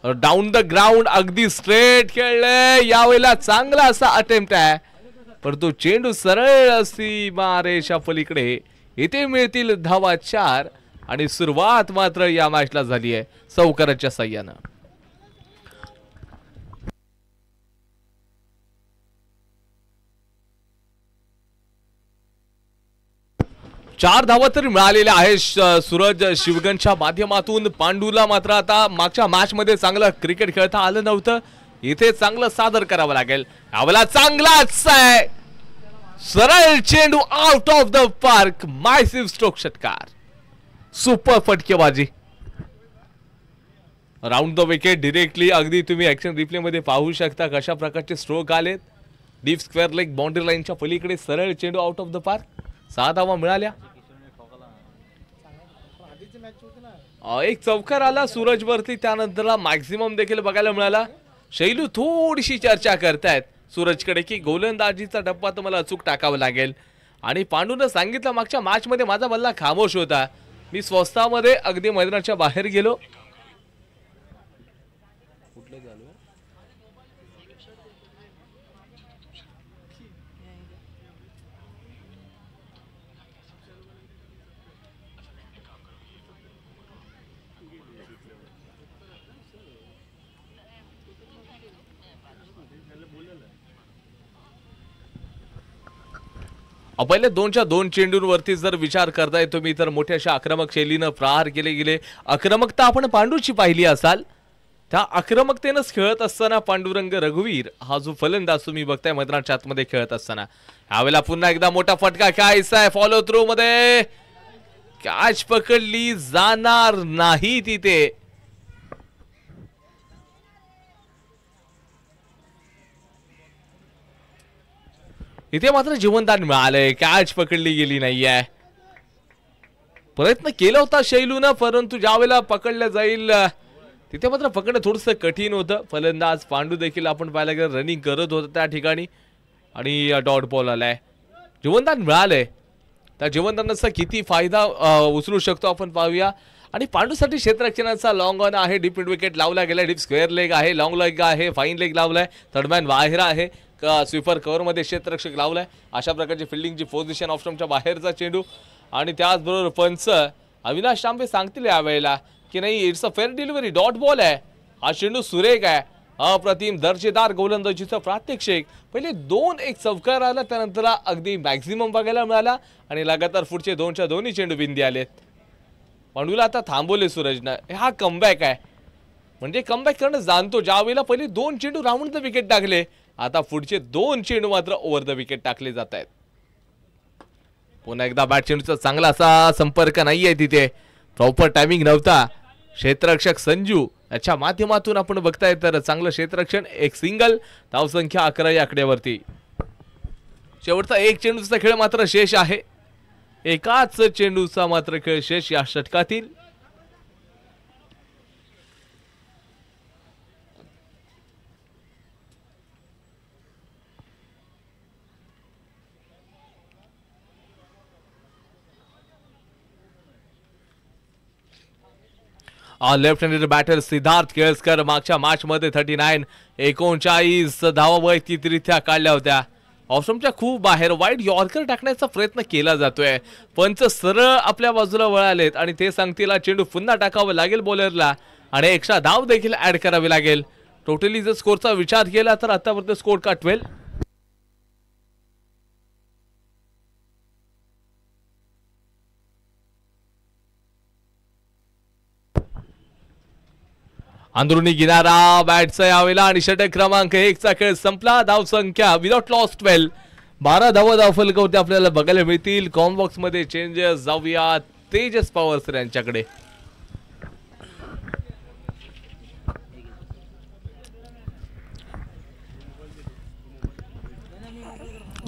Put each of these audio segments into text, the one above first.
Down the ground अगदी straight खेळले. यावेळेला चांगला असा अटेम्प्ट आहे, परंतु चेंडू सरळ सीमारेषा पलीकडे. इथे मिळतील धावा 4 आणि सुरुवात मात्र या मॅचला झाली आहे सौकरच्या साह्यानं. 4 धावा तरी मिळालेल्या आहे सूरज शिवगणच्या माध्यमातून. पांडूला मात्र आता मागच्या मॅच मध्ये चांगलं क्रिकेट खेळता आलं नव्हतं, इथे चांगलं सादर करावं लागेल. यावेळेला चांगलाच आहे, सरळ चेंडू out of the park. Massive stroke षटकार, सुपर फटकेबाजी. Round the wicket directly. अगदी तुम्ही ऍक्शन रिप्ले मध्ये पाहू शकता कशा प्रकारचे स्ट्रोक आलेत. डीप स्क्वेअर लेग बाउंड्री लाईनच्या पलीकडे सरळ चेंडू आउट ऑफ द पार्क. 6 धावा मिळाल्या. एक चौकार आला सूरज वरती, त्यानंतर मॅक्झिमम देखील बघायला मिळाला. शैलू थोडीशी चर्चा करतायत सूरजकडे की गोलंदाजीचा डब्बा तर मला अचूक टाकावा लागेल. आणि पांडूनं सांगितलं मागच्या मॅच मध्ये माझा बल्ला खामोश होता, मी स्वस्तामध्ये अगदी मैदानाच्या बाहेर गेलो. पहिले 2च्या 2 चेंडूंवरती जर विचार करताय तुम्ही तर मोठ्याशा आक्रमक शैलीनं प्रहार केले गेले. आक्रमकता आपण पांडूची पाहिली असाल, त्या आक्रमकतेनंच खेळत असताना पांडुरंग रघुवीर हा जो फलंदाज तुम्ही बघताय मैदानाच्या आतमध्ये खेळत असताना, यावेळेला पुन्हा एकदा मोठा फटका कायचा आहे. फॉलो थ्रू मध्ये कॅच पकडली जाणार नाही तिथे. इथे मात्र जीवनदान मिळालंय, कॅच पकडली गेली नाहीये. प्रयत्न केला होता शैलूनं, परंतु ज्यावेळेला पकडलं जाईल तिथे मात्र पकडणं थोडंसं कठीण होतं. फलंदाज पांडू देखील आपण पाहायला गेलं रनिंग करत होता त्या ठिकाणी आणि डॉट बॉल आलाय. जीवनदान मिळालंय, त्या जीवनदानाचा किती फायदा उचलू शकतो आपण पाहूया. आणि पांडूसाठी क्षेत्ररक्षणाचा लॉंग ऑन आहे. डीप मिड विकेट लावला गेलाय, डीप स्क्वेअर लेग आहे, लॉंग लेग आहे, फाईन लेग लावलाय, थर्ड मॅन बाहेर आहे, स्वीपर कव्हर मध्ये क्षेत्ररक्षक लावलाय. अशा प्रकारची फिल्डिंगची पोझिशन ऑप्शनच्या बाहेरचा चेंडू. आणि त्याचबरोबर पंच अविनाश तांबे सांगतील यावेळेला की नाही it's a fair delivery, dot ball आहे, हा चेंडू सुरेख आहे, अप्रतिम दर्जेदार गोलंदाजीचं प्रात्यक्षिक. पहिले 2 एक चौकार आला, त्यानंतर अगदी मॅक्झिमम बघायला मिळाला आणि लगातार पुढचे 2च्या 2 चेंडू बिंदी आलेत. पांडूला आता थांबवले सूरजनं. हा कमबॅक आहे, म्हणजे कमबॅक करणं जाणतो. ज्यावेळेला पहिले 2 चेंडू राऊंड द विकेट टाकले, आता पुढचे 2 चेंडू मात्र ओव्हर द विकेट टाकले जात आहेत. पुन्हा एकदा बॅट चेंडूचा चांगला असा संपर्क नाहीये, तिथे प्रॉपर टायमिंग नव्हता. क्षेत्ररक्षक संजू याच्या माध्यमातून आपण बघताय तर चांगलं क्षेत्ररक्षण, एक सिंगल, धावसंख्या 11 या आकड्यावरती. शेवटचा 1 चेंडूचा खेळ मात्र शेष आहे. एकाच चेंडूचा मात्र खेळ शेष या षटकातील. Left handed batter Siddharth Kelkar मागच्या मॅच मध्ये 39 धावा वैयक्तिकरित्या काढल्या होत्या. ऑफस्टंपच्या खूप बाहेर वाईड यॉर्कर टाकण्याचा प्रयत्न केला जातोय. पंच सरळ आपल्या बाजूला वळालेत आणि ते सांगतील चेंडू पुन्हा टाकावं लागेल बॉलरला आणि एक्स्ट्रा धाव देखील ऍड करावी लागेल. टोटली जर स्कोरचा विचार केला तर आतापर्यंत स्कोर का 12. अंदरुनी किनारा बॅटचा यावेळेला आणि षटक क्रमांक 1 चा खेळ संपला. धावसंख्या विदाउट लॉस 12, 12 धावा धावफलकावरती आपल्याला बघायला मिळतील. कॉम्बॉक्स मध्ये चेंजेस जाऊया तेजस पवार सर यांच्याकडे.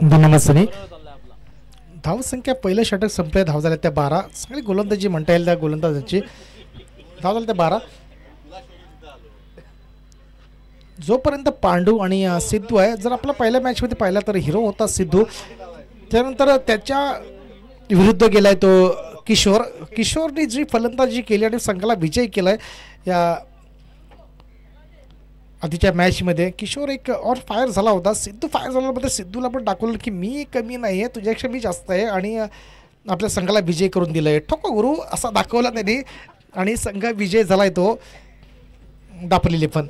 धन्यवाद सनी. धावसंख्या पहिलं षटक संपले, धाव झाल्या त्या 12. सगळी गोलंदाजी म्हणता येईल त्या गोलंदाजाची. धाव झाल्या त्या 12. जोपर्यंत पांडू आणि सिद्धू आहे, जर आपला पहिल्या मॅच मध्ये पाहिला तर हिरो होता सिद्धू, त्यानंतर त्याच्या विरुद्ध गेलाय तो किशोरने जी फलंदाजी केली आणि संघाला विजय केलाय. या आधीच्या मॅचमध्ये किशोर एक ऑन फायर झाला होता. सिद्धू फायर झाल्यानंतर सिद्धूला पण दाखवलं की मी कमी नाही आहे, तुझ्यापेक्षा मी जास्त आहे आणि आपल्या संघाला विजय करून दिलं आहे. ठोको गुरु असा दाखवला त्यांनी आणि संघ विजय झाला आहे तो दापोलीले पण.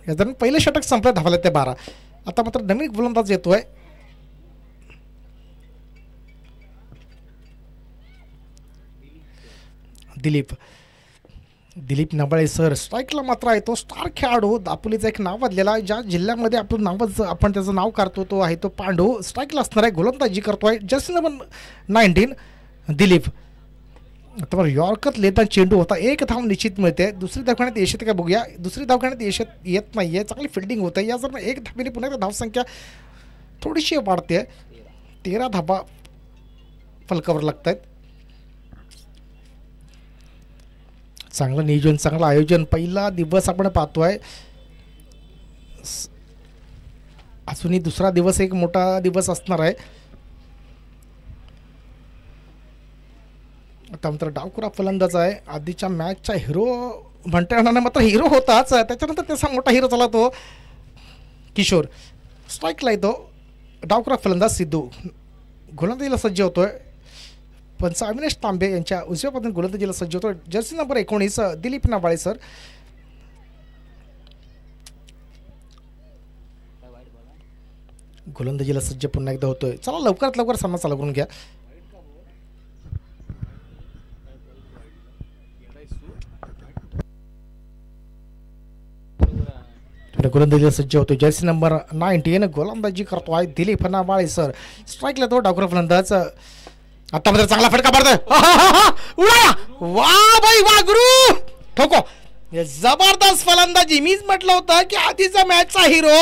या दरम्यान पहिलं षटक संपलं, धावले ते 12. आता मात्र नवीन गोलंदाज येतोय. दिलीप नबाळे सर स्ट्राईकला मात्र आहे. तो स्टार खेळाडू दापोलीचा एक नाव वाजलेला, ज्या जिल्ह्यामध्ये आपण आपण त्याचं नाव काढतो तो आहे तो पांडू. स्ट्राईकला असणार आहे, गोलंदाजी करतोय जर्सी नंबर 19 दिलीप. आता यॉर्कत लेता चेंडू होता, एक धाव निश्चित मिळते. दुसरी धावखान्यात यश येते का बघूया. दुसरी धावखान्यात यश येत नाही आहे. चांगली फिल्डिंग होते. या जर एक धावेने पुन्हा एकदा धावसंख्या थोडीशी वाढते. 13 धावा फलकावर लागत आहेत. चांगलं नियोजन, चांगलं आयोजन. पहिला दिवस आपण पाहतोय, अजूनही दुसरा दिवस एक मोठा दिवस असणार आहे. आता मात्र डावखुरा फलंदाज आहे. आधीच्या मॅचचा हिरो म्हणता येणार नाही, मात्र हिरो होताच. त्याच्यानंतर त्याचा मोठा हिरो झाला तो किशोर. स्ट्राईकला येतो डावखुरा फलंदाज सिद्धू. गोलंदाजीला सज्ज होतोय पंच अविनाश तांबे यांच्या उजव्या बाजूने गोलंदाजीला सज्ज होतो जर्सी नंबर 19 दिलीप नबाळे सर. गोलंदाजीला सज्ज पुन्हा एकदा होतोय. चला लवकरात लवकर सामना चालू करून घ्या. गोलंदाजीला सज्ज होतो जर्सी नंबर 19. गोलंदाजी करतोय दिलीप नबाळे सर. स्ट्राईकला तो डावखुरा फलंदाज. आता मात्र चांगला फटका मारतोय. उडाया, वा भाई वा गुरु. ठोको, जबरदस्त फलंदाजी. मीच म्हटलं होतं की आधीचा मॅचचा हिरो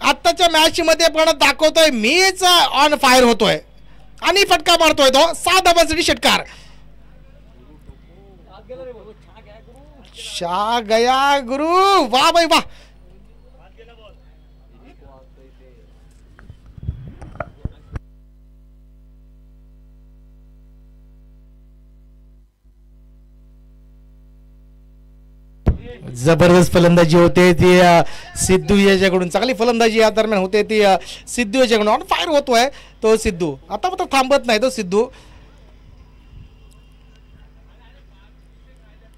आत्ताच्या मॅच मध्ये पण दाखवतोय मीच ऑन फायर होतोय आणि फटका मारतोय तो. 7 धावांसाठी षटकार. शा गया गुरु, वा भाई वा. जबरदस्त फलंदाजी होते ती सिद्धू याच्याकडून. चांगली फलंदाजी या दरम्यान होते ती सिद्धू याच्याकडून. ऑन फायर होतोय तो सिद्धू. आता मात्र थांबत नाही तो सिद्धू.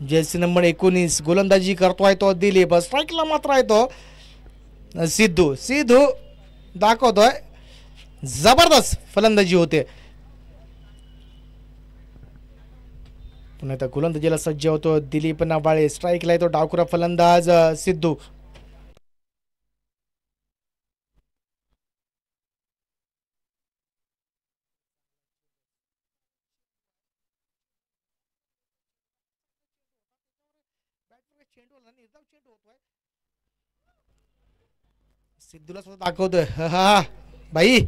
जर्सी नंबर 19 गोलंदाजी करतोय तो दिलीप. स्ट्राईकला मात्र आहे तो सिद्धू दाखवतोय जबरदस्त फलंदाजी होते. पुन्हा एकदा गोलंदाजीला सज्ज होतो दिलीप नबाळे. स्ट्राईकला येतो डावखुरा फलंदाज सिद्धू. सिद्धूला सुद्धा दाखवतोय, हा बाई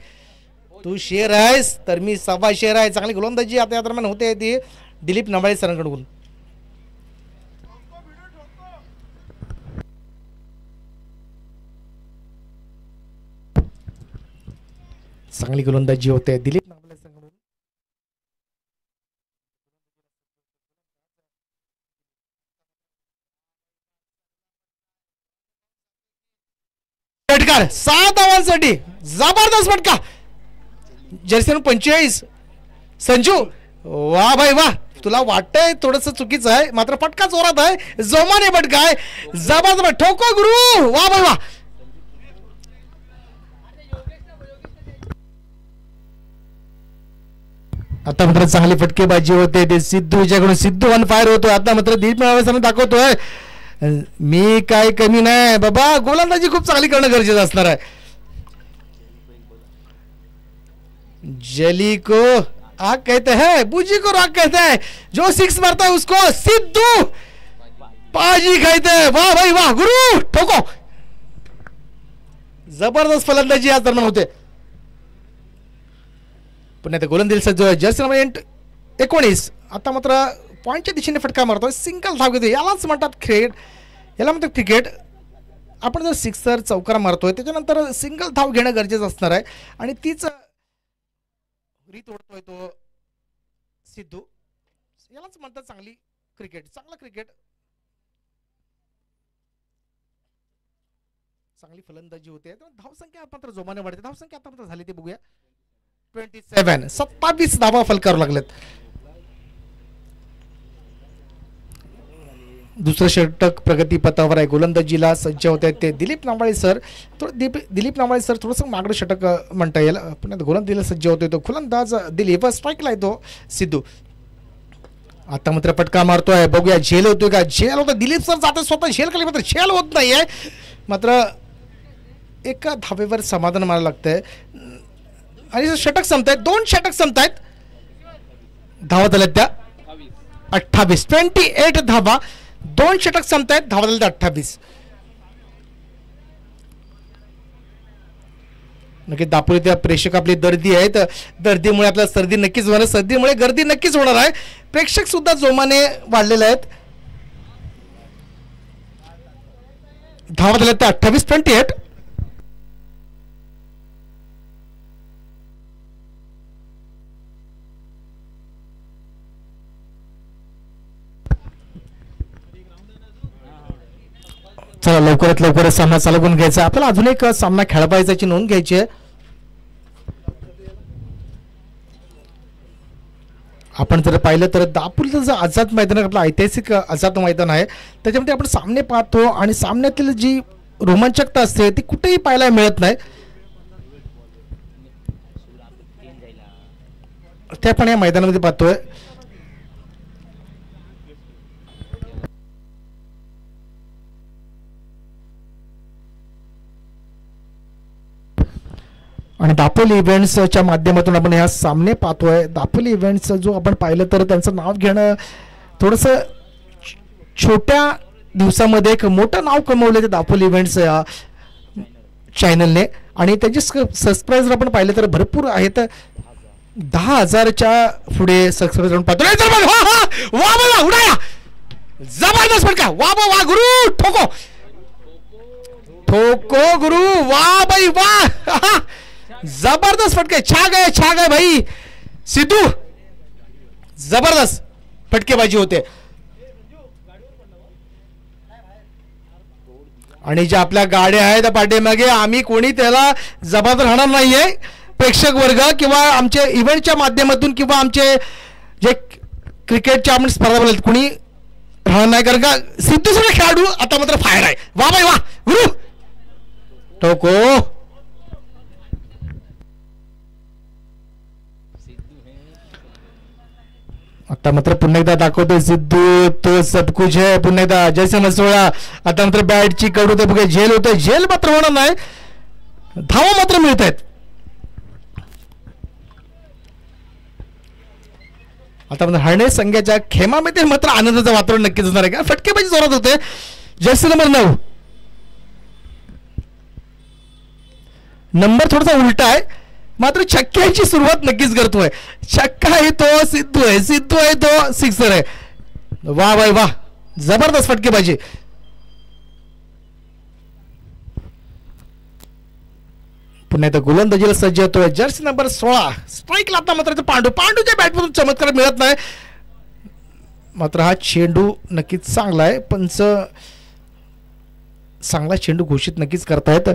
तू शेर आहेस तर मी 1.25 शेर आहे. चांगली गोलंदाजी आता या दरम्यान होते ती दिलीप नबाळे सरांकडून. चांगली गोलंदाजी होते दिलीप नबाळे सरांकडून. फटकार 7 धावांसाठी जबरदस्त फटका. जर्सी नंबर 45 संजू, वा भाई वा. तुला वाटतंय थोडस चुकीचं आहे, मात्र फटका जोरात आहे, जोमाने फटका आहे. जबरदस्त ठोको गुरु, वा भाई वा. आता मात्र चांगली फटकेबाजी होते ते सिद्धू याच्याकडून. सिद्धू ऑन फायर होतोय. आता मात्र दिलीप नबाळे दाखवतोय मी काय कमी नाही बाबा. गोलंदाजी खूप चांगली करणं गरजेचं असणार आहे. जली को आग कहते हैं, बूजी को राग कहते हैं. जो 6 मारता है उसको सिद्धू पाजी कहते हैं. वाह भाई वाह गुरु. ठोको, जबरदस्त फलंदाजी आज दरम्यान होते. पुन्हा गोलंदाजीचा जो जर्सी नंबर 19 आता मात्र पॉईंटच्या दिशेने फटका मारतोय. सिंगल धाव घेतो. यालाच म्हणतात क्रिकेट, याला म्हणतात क्रिकेट. आपण जर सिक्सर चौकार मारतोय त्याच्यानंतर सिंगल धाव घेणं गरजेचं असणार आहे आणि तीच रीत ओढतोय तो सिद्धू. यालाच म्हणतात चांगली क्रिकेट, चांगला क्रिकेट. चांगली फलंदाजी होते. धावसंख्या मात्र जोमाने वाढते. धावसंख्या आता मात्र झाली ते बघूया 27. 27 धावा फलकारू लागलेत. दुसरं षटक प्रगतीपथावर आहे. गोलंदाजीला सज्ज होत आहेत ते दिलीप नांबाळे सर. दिलीप नांबाळे सर थोडंसं मागडं षटक म्हणता येईल. पण गोलंदाजीला सज्ज होतोय तो गोलंदाज दिलीप. स्ट्राईकला आहे तो सिद्धू. आता मात्र पटका मारतोय. बघूया झेल होतोय का. झेल होतं. दिलीप सर जाते स्वतः झेल खाली मात्र झेल होत नाहीये. मात्र एका धावेवर समाधान मारायला लागतंय आणि षटक संपतायत. 2 षटक संपतायत. धावा झाल्यात त्या 28. 28 धावा. 2 षटक संपतायत. धावा झाल्या 28. नक्की दापोली त्या प्रेक्षक आपली दर्दी आहेत. दर्दीमुळे आपल्याला सर्दी नक्कीच होणार. सर्दीमुळे गर्दी नक्कीच होणार आहे. प्रेक्षक सुद्धा जोमाने वाढलेले आहेत. धावा झाल्या त्या 28. 28. चला लवकरात लवकर सामना चालू करून घ्यायचा. आपल्याला अजून एक सामना खेळायचा याची नोंद घ्यायची आहे. आपण जर पाहिलं तर दापोलीचं जे आझाद मैदान आपलं ऐतिहासिक आझाद मैदान आहे त्याच्यामध्ये आपण सामने पाहतो आणि सामन्यातील जी रोमांचकता असते ती कुठेही पाहायला मिळत नाही. ते आपण या मैदानामध्ये पाहतोय. आणि दापोली इव्हेंट्सच्या माध्यमातून आपण ह्या सामने पाहतोय. दापोली इव्हेंट्स जो आपण पाहिलं तर त्यांचं नाव घेणं थोडंसं छोट्या दिवसामध्ये एक मोठं नाव कमवलं ते दापोली इव्हेंट्स या चॅनलने. आणि त्यांचे सबस्क्रायबर आपण पाहिलं तर भरपूर आहेत. 10,000च्या पुढे सबस्क्रायबर पाहतो. जबरदस्त फटका. वा वा वा गुरु. ठोको ठोको गुरु. वा बाई वा. जबरदस्त फटके. छा गए भाई सिद्धू. जबरदस्त फटकेबाजी होते. आणि ज्या आपल्या गाड्या आहेत पाठीमागे आम्ही कोणी त्याला जबाबदार राहणार नाहीये. प्रेक्षक वर्ग किंवा आमच्या इव्हेंटच्या माध्यमातून किंवा आमचे जे क्रिकेटच्या आपण स्पर्धा बोलत कोणी राहणार नाही. कारण का सिद्धू सगळे खेळाडू आता मात्र फायर आहे. वा बाई वा गुरु. टोको आता मात्र पुन्हा एकदा दाखवतोय सिद्धू तो सब कुछ है. पुन्हा एकदा जयसन 16. आता मात्र बॅटची कडू ते बघा झेल होतोय. झेल मात्र होणार नाही. धावा मात्र मिळत आहेत. आता मात्र हरणे संघाच्या खेमामध्ये मात्र आनंदाचं वातावरण नक्कीच असणार आहे. का फटकेबाजी जोरात होते. जर्सी नंबर 9 नंबर थोडासा उलटा आहे. मात्र छक्क्याची सुरुवात नक्कीच करतोय. छक्का आहे तो सिद्धू आहे. सिद्धू आहे तो सिक्सर आहे. वा बाय वा. जबरदस्त फटकेबाजी. पुन्हा एकदा गोलंदाजीला सज्ज होतोय जर्सी नंबर 16. स्ट्राईकला आता मात्र पांडूच्या बॅटमधून चमत्कार मिळत नाही. मात्र हा चेंडू नक्कीच चांगला आहे. पंच चांगला चेंडू घोषित नक्कीच करतायत.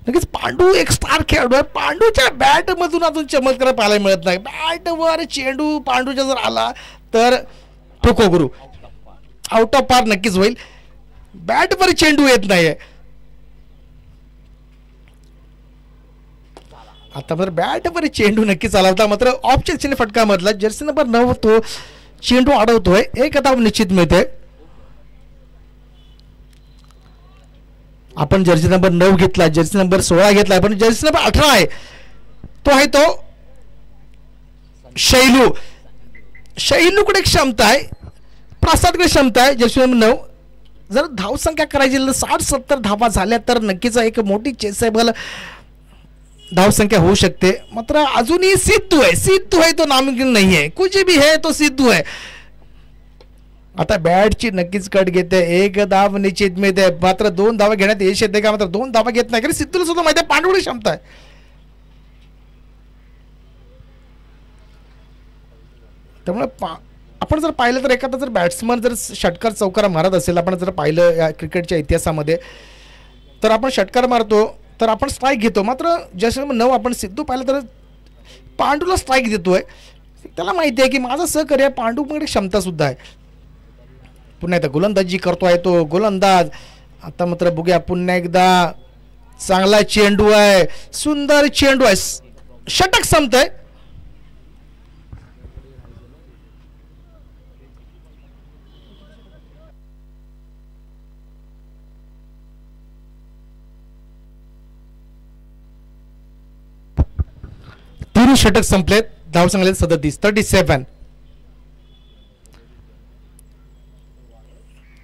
नक्कीच पांडू एक स्टार खेळाडू आहे. पांडूच्या बॅट मधून अजून चमत्कार पाहायला मिळत नाही. बॅट वर चेंडू पांडूच्या जर आला तर ठोको गुरु. आउट ऑफ पार नक्कीच होईल. बॅट वर चेंडू येत नाहीये. आता मात्र बॅट वर चेंडू नक्कीच आला होता. मात्र ऑफच्या दिशेने फटका मधला जर्सी नंबर 9 तो चेंडू अडवतोय. एक धाव निश्चित मिळते. आपण जर्सी नंबर 9 घेतला. जर्सी नंबर 16 घेतला. पण जर्सी नंबर 18 आहे तो आहे तो शैलू. शैलूकडे क्षमता आहे. प्रसादकडे क्षमता आहे. जर्सी नंबर 9 जर धावसंख्या करायची 60-70 धावा झाल्या तर नक्कीच एक मोठी चेसेबल धावसंख्या होऊ शकते. मात्र अजूनही सिद्धू आहे तो नामुमकिन नाही आहे. कुछ भी है तो सिद्धू आहे. आता बॅटची नक्कीच कट घेते. एक धाव निश्चित मिळते. मात्र 2 धावा घेण्यात यश येते का. मात्र 2 धावा घेत नाही. कारण सिद्धूला सुद्धा माहिती आहे पांडूची क्षमता आहे. त्यामुळे आपण जर पाहिलं तर एखादा जर बॅट्समन जर षटकार चौकार मारत असेल आपण जर पाहिलं या क्रिकेटच्या इतिहासामध्ये तर आपण षटकार मारतो तर आपण स्ट्राईक घेतो. मात्र जसे 9 आपण सिद्धू पाहिलं तर पांडूला स्ट्राईक देतोय. त्याला माहिती आहे की माझा सहकार्य पांडूकडे क्षमतासुद्धा आहे. पुन्हा एकदा गोलंदाजी करतोय तो गोलंदाज. आता मात्र बघूया पुन्हा एकदा चांगला चेंडू आहे, सुंदर चेंडू आहे, षटक संपतंय. तीन षटक संपलेत. धाव संख्या 37.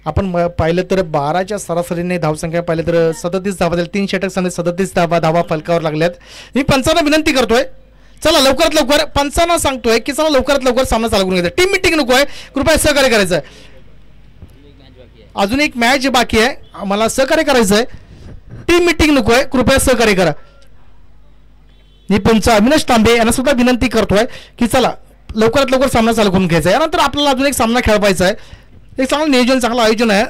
आपण पाहिलं तर 12च्या सरासरीने धावसंख्या पाहिलं तर 37 धावा झाल्या. 3 षटक संपले, 37 धावा फलकावर लागल्यात. मी पंचांना विनंती करतोय, चला लवकरात लवकर, पंचांना सांगतोय की चला लवकरात लवकर सामना चालू करून घ्यायचा. टीम मिटिंग नको आहे, कृपया सहकार्य करायचं आहे. अजून एक मॅच बाकी आहे, आम्हाला सहकार्य करायचं आहे. टीम मिटिंग नको आहे, कृपया सहकार्य करा. मी पंच अविनाश तांबे यांना सुद्धा विनंती करतोय की चला लवकरात लवकर सामना चालू करून घ्यायचा आहे. यानंतर आपल्याला अजून एक सामना खेळवायचा आहे. एक चांगलं नियोजन, चांगलं आयोजन आहे.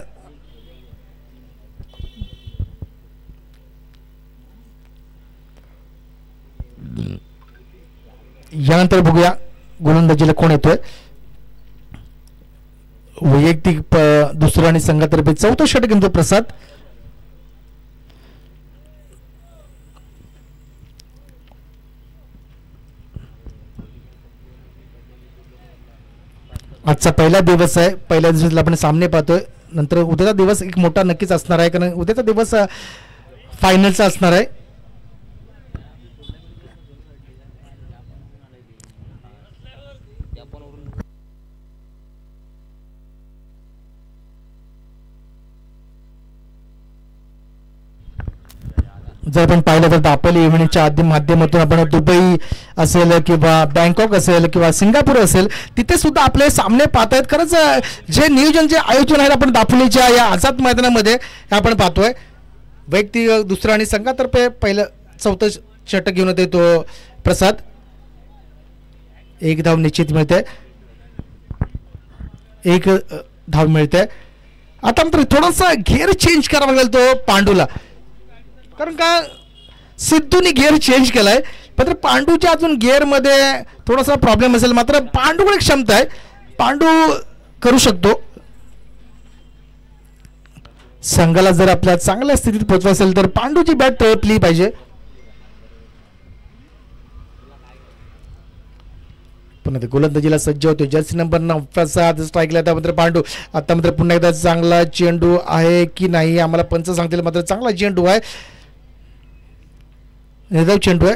यानंतर बघूया गोलंदाजीला कोण येतोय. वैयक्तिक दुसरं आणि संघातर्फे 4थं षटक घेतो प्रसाद. आजचा पहिला दिवस आहे. पहिल्या दिवसाला आपण सामने पाहतोय. नंतर उद्याचा दिवस एक मोठा नक्कीच असणार आहे, कारण उद्याचा दिवस फायनलचा असणार आहे. जर आपण पाहिलं तर दापोली इव्हेंटच्या माध्यमातून आपण दुबई असेल किंवा बँकॉक असेल किंवा सिंगापूर असेल तिथे सुद्धा आपले सामने पाहत आहेत. खरंच जे नियोजन, जे आयोजन आहे आपण दापोलीच्या या आझाद मैदानामध्ये आपण पाहतोय. वैयक्तिक दुसरा आणि संघातर्फे पहिलं 4थं षटक घेऊन येतो प्रसाद. 1 धाव निश्चित मिळते, 1 धाव मिळते. आता मात्र थोडासा घेर चेंज करावा लागेल तो पांडूला, कारण का सिद्धूने गिअर चेंज केलाय. मात्र पांडूच्या अजून गिअरमध्ये थोडासा प्रॉब्लेम असेल. मात्र पांडूकडे क्षमता आहे, पांडू करू शकतो. संघाला जर आपल्या चांगल्या स्थितीत पोहोचवा असेल तर पांडूची बॅट तळपली पाहिजे. पुन्हा गोलंदाजीला सज्ज होतो जर्सी नंबर 9 प्रसाद. स्ट्राईकला त्यानंतर पांडू. आता मात्र पुन्हा एकदा चांगला चेंडू आहे की नाही आम्हाला पंच सांगतील. मात्र चांगला चेंडू आहे, निर्धाव चेंडू आहे,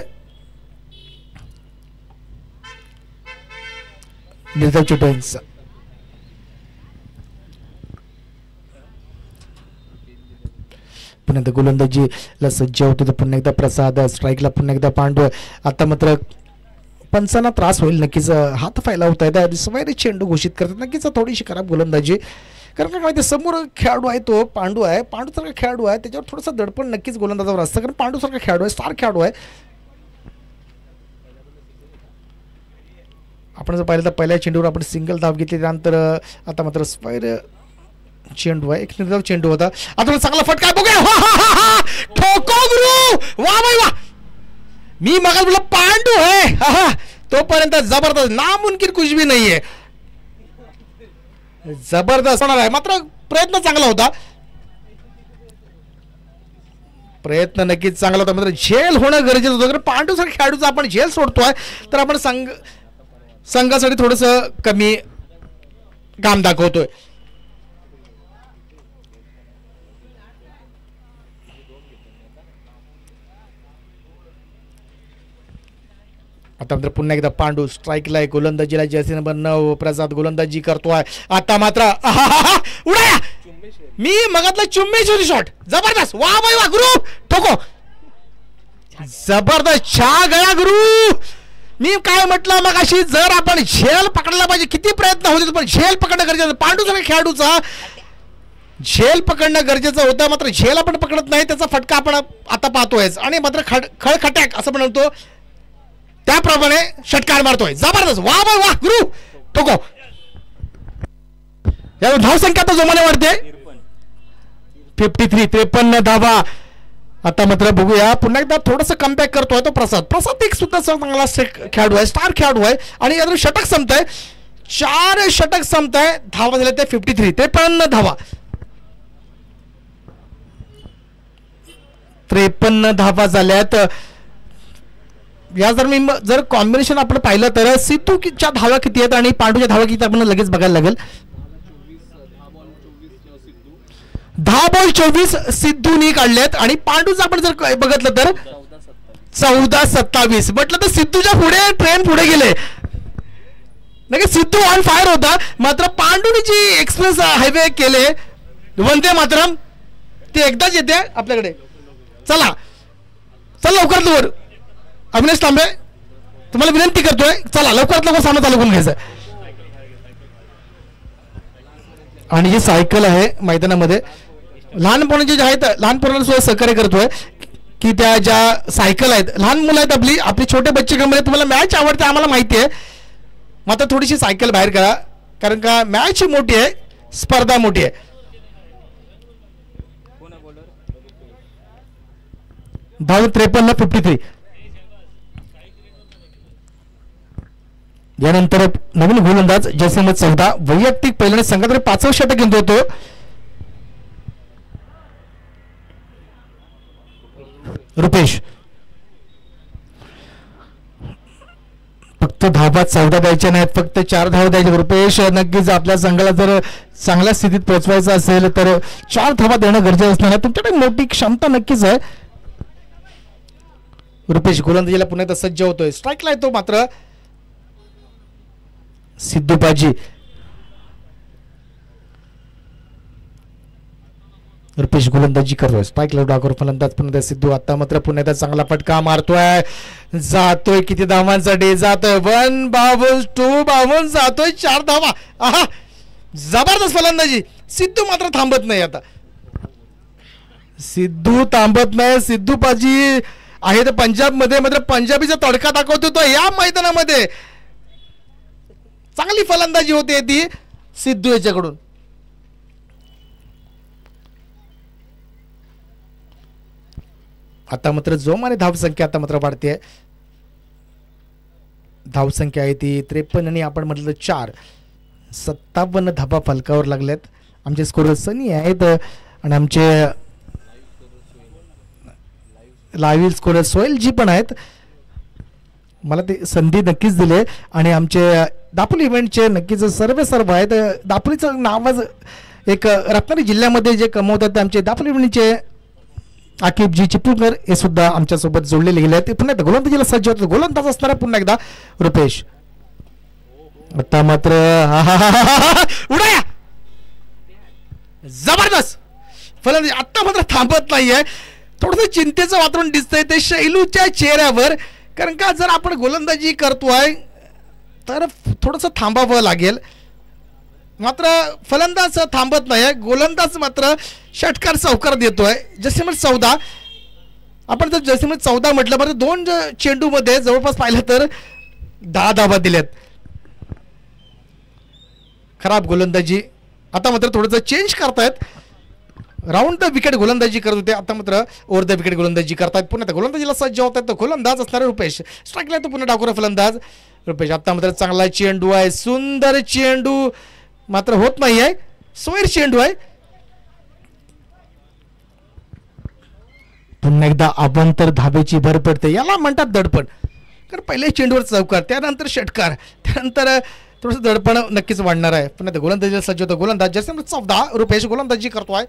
निर्धाव चेंडू आहे. पुन्हा एकदा गोलंदाजीला सज्ज होतो. पुन्हा एकदा प्रसाद. स्ट्राईकला पुन्हा एकदा पांडू. आता मात्र पंचांना त्रास होईल नक्कीच, हात फायला होत आहे. सवयी चेंडू घोषित करतात, नक्कीच थोडीशी खराब गोलंदाजी. कारण काय माहिती, समोर खेळाडू आहे तो पांडू आहे. पांडूसारखा खेळाडू आहे, त्याच्यावर थोडंसं दडपण नक्कीच गोलंदाजावर असतं, कारण पांडूसारखा खेळाडू आहे, स्टार खेळाडू आहे. आपण जर पाहिलं तर पहिल्या चेंडूवर आपण सिंगल धाव घेतली. त्यानंतर आता मात्र स्पायर चेंडू आहे, एक निर्धाव चेंडू होता. आता चांगला फटका बघूया, ठोको गुरु, वा भाई वा. मी मग बोला पांडू आहे, तोपर्यंत जबरदस्त, नामुमकिन कुछ भी नाहीये, जबरदस्त होणार आहे. मात्र प्रयत्न चांगला होता, प्रयत्न नक्कीच चांगला होता. मात्र झेल होणं गरजेचं होतं, कारण पांडू सारख्या खेळाडूचा आपण झेल सोडतोय तर आपण संघासाठी थोडस कमी काम दाखवतोय. आता मात्र पुन्हा एकदा पांडू स्ट्राईकला आहे. गोलंदाजीला जर्सी नंबर 9 प्रसाद गोलंदाजी करतोय. आता मात्र उडाया, मी मगातला चुम्मेश्वरी शॉट जबरदस्त, वा बाई वा गुरु, ठोको जबरदस्त, छा गया गुरु. मी काय म्हटलं मग अशी, जर आपण झेल पकडला पाहिजे, किती प्रयत्न होते पण झेल पकडणं गरजेचं. पांडू सारख्या खेळाडूचा झेल पकडणं गरजेचं होतं, मात्र झेल आपण पकडत नाही, त्याचा फटका आपण आता पाहतोय. आणि मात्र खळखट्याक असं म्हणतो त्याप्रमाणे षटकार मारतोय, जबरदस्त, वा वा वा गुरु, ठोको. या धावसंख्या आता जोमाने वाढते, 53 धावा. आता मात्र बघूया पुन्हा एकदा थोडंसं कमबॅक करतोय तो प्रसाद एक सुद्धा चांगला खेळाडू आहे, स्टार खेळाडू आहे आणि यातून षटक संपतंय, 4 षटक संपतंय, धावा झाल्या त्या 53, 53 धावा, 53 धावा झाल्यात. या जर कॉम्बिनेशन आपण पाहिलं तर सिद्धूच्या धावा किती आहेत आणि पांडूच्या धावा किती आपण लगेच बघायला लागेल. 10 बॉल 24 सिद्धूनी काढलेत आणि पांडूचं आपण जर बघितलं तर 14-27. म्हटलं तर सिद्धूच्या पुढे ट्रेन पुढे गेले, नाही सिद्धू ऑन फायर होता, मात्र पांडूने जी एक्सप्रेस हायवे केले वंदे मातरम ते एकदाच येते आपल्याकडे. चला लवकर अविनाश तांबे तुम्हाला विनंती करतोय, चला लवकरात लवकर सामना चालू करून घ्यायचं. आणि जी सायकल आहे मैदानामध्ये लहानपणाचे जे आहेत, लहान पोरांना सुद्धा सहकार्य करतोय की त्या ज्या सायकल आहेत, लहान मुलं आहेत आपली छोटे बच्चे कमरे, तुम्हाला मॅच आवडते आम्हाला माहिती आहे, मात्र थोडीशी सायकल बाहेर करा कारण का मॅच मोठी आहे, स्पर्धा मोठी आहे. धाव 53-53. यानंतर नवीन गोलंदाज जयसिंह 14 वैयक्तिक पहिल्याने संघात 5वं षटक घेऊन होतो. रुपेश फक्त धावा 14 द्यायच्या नाहीत, फक्त 4 धावा द्यायच्या. रुपेश नक्कीच आपल्या संघाला जर चांगल्या स्थितीत पोहोचवायचं असेल तर 4 धावा देणं गरजेचं असणार आहे. तुमच्याकडे मोठी क्षमता नक्कीच आहे. रुपेश गोलंदाजीला पुन्हा एकदा सज्ज होतोय, स्ट्राईकला येतो मात्र सिद्धू पाजी. रुपेश गोलंदाजी करतोय, स्ट्राईकला डागर फलंदाज पुन्हा सिद्धू. आता मात्र पुन्हा एकदा चांगला फटका मारतोय, जातोय किती धावांसाठी जातोय, 1 बावन 2 बावन जातोय 4 धावा. आहा जबरदस्त फलंदाजी. सिद्धू मात्र थांबत नाही, आता सिद्धू थांबत नाही. सिद्धू पाजी आहे तर पंजाब मध्ये, मात्र पंजाबीचा तडका दाखवतो तो या मैदानामध्ये. चांगली फलंदाजी होते ती सिद्धू याच्याकडून. आता मात्र जोमाने धावसंख्या आता मात्र वाढते. धावसंख्या आहे ती 53 आणि आपण म्हटलं 4, 57 धाबा फलकावर लागल्यात. आमचे स्कोरर सनी आहेत आणि आमचे लाईव्ह स्कोरर सोहेल जी पण आहेत. मला ते संधी नक्कीच दिले आणि आमचे दापोली इव्हेंटचे नक्कीच सर्व आहेत. दापोलीचं नावच एक रत्नागिरी जिल्ह्यामध्ये जे कमवतात ते आमचे दापोली इव्हेंटचे आकिबजी चिपळूणकर हे सुद्धा आमच्यासोबत जोडलेले गेले आहेत. पुन्हा एकदा गोलंदाजीला सज्ज होतो, गोलंदाज असणारा पुन्हा एकदा रुपेश. आता मात्र उडाया जबरदस्त फलंदाजी. आता मात्र थांबत नाहीये, थोडंसं चिंतेचं वातावरण दिसतंय ते शैलूच्या चेहऱ्यावर, कारण का जर आपण गोलंदाजी करतोय तर थोडंसं थांबावं लागेल. मात्र फलंदाज थांबत नाही, गोलंदाज मात्र षटकार चौकार देतोय. जयसिंह 14 आपण जर जयसिंह 14 म्हटलं बरं 2 चेंडूमध्ये जवळपास पाहिलं तर 10 धावा दिल्यात. खराब गोलंदाजी. आता मात्र थोडंसं चेंज करतायत, राऊंड द विकेट गोलंदाजी करत होते, आता मात्र ओव्हर द विकेट गोलंदाजी करतायत. पुन्हा गोलंदाजीला सज्ज होत आहेत गोलंदाज असणारे रुपेश. स्ट्राईकला तो पुन्हा डाकुरा फलंदाज रुपेश. आता मात्र चांगला चेंडू आहे, सुंदर चेंडू मात्र होत नाही आहे, सोयर चेंडू आहे. पुन्हा एकदा अभ्यंतर धाबेची भर पडते, याला म्हणतात दडपण. कारण पहिले चेंडूवर चौकार, त्यानंतर षटकार, त्यानंतर थोडंसं दडपण नक्कीच वाढणार आहे. पुन्हा गोलंदाजीला सज्ज होतं गोलंदाज जयसिंह 14 रुपेश गोलंदाजी करतोय.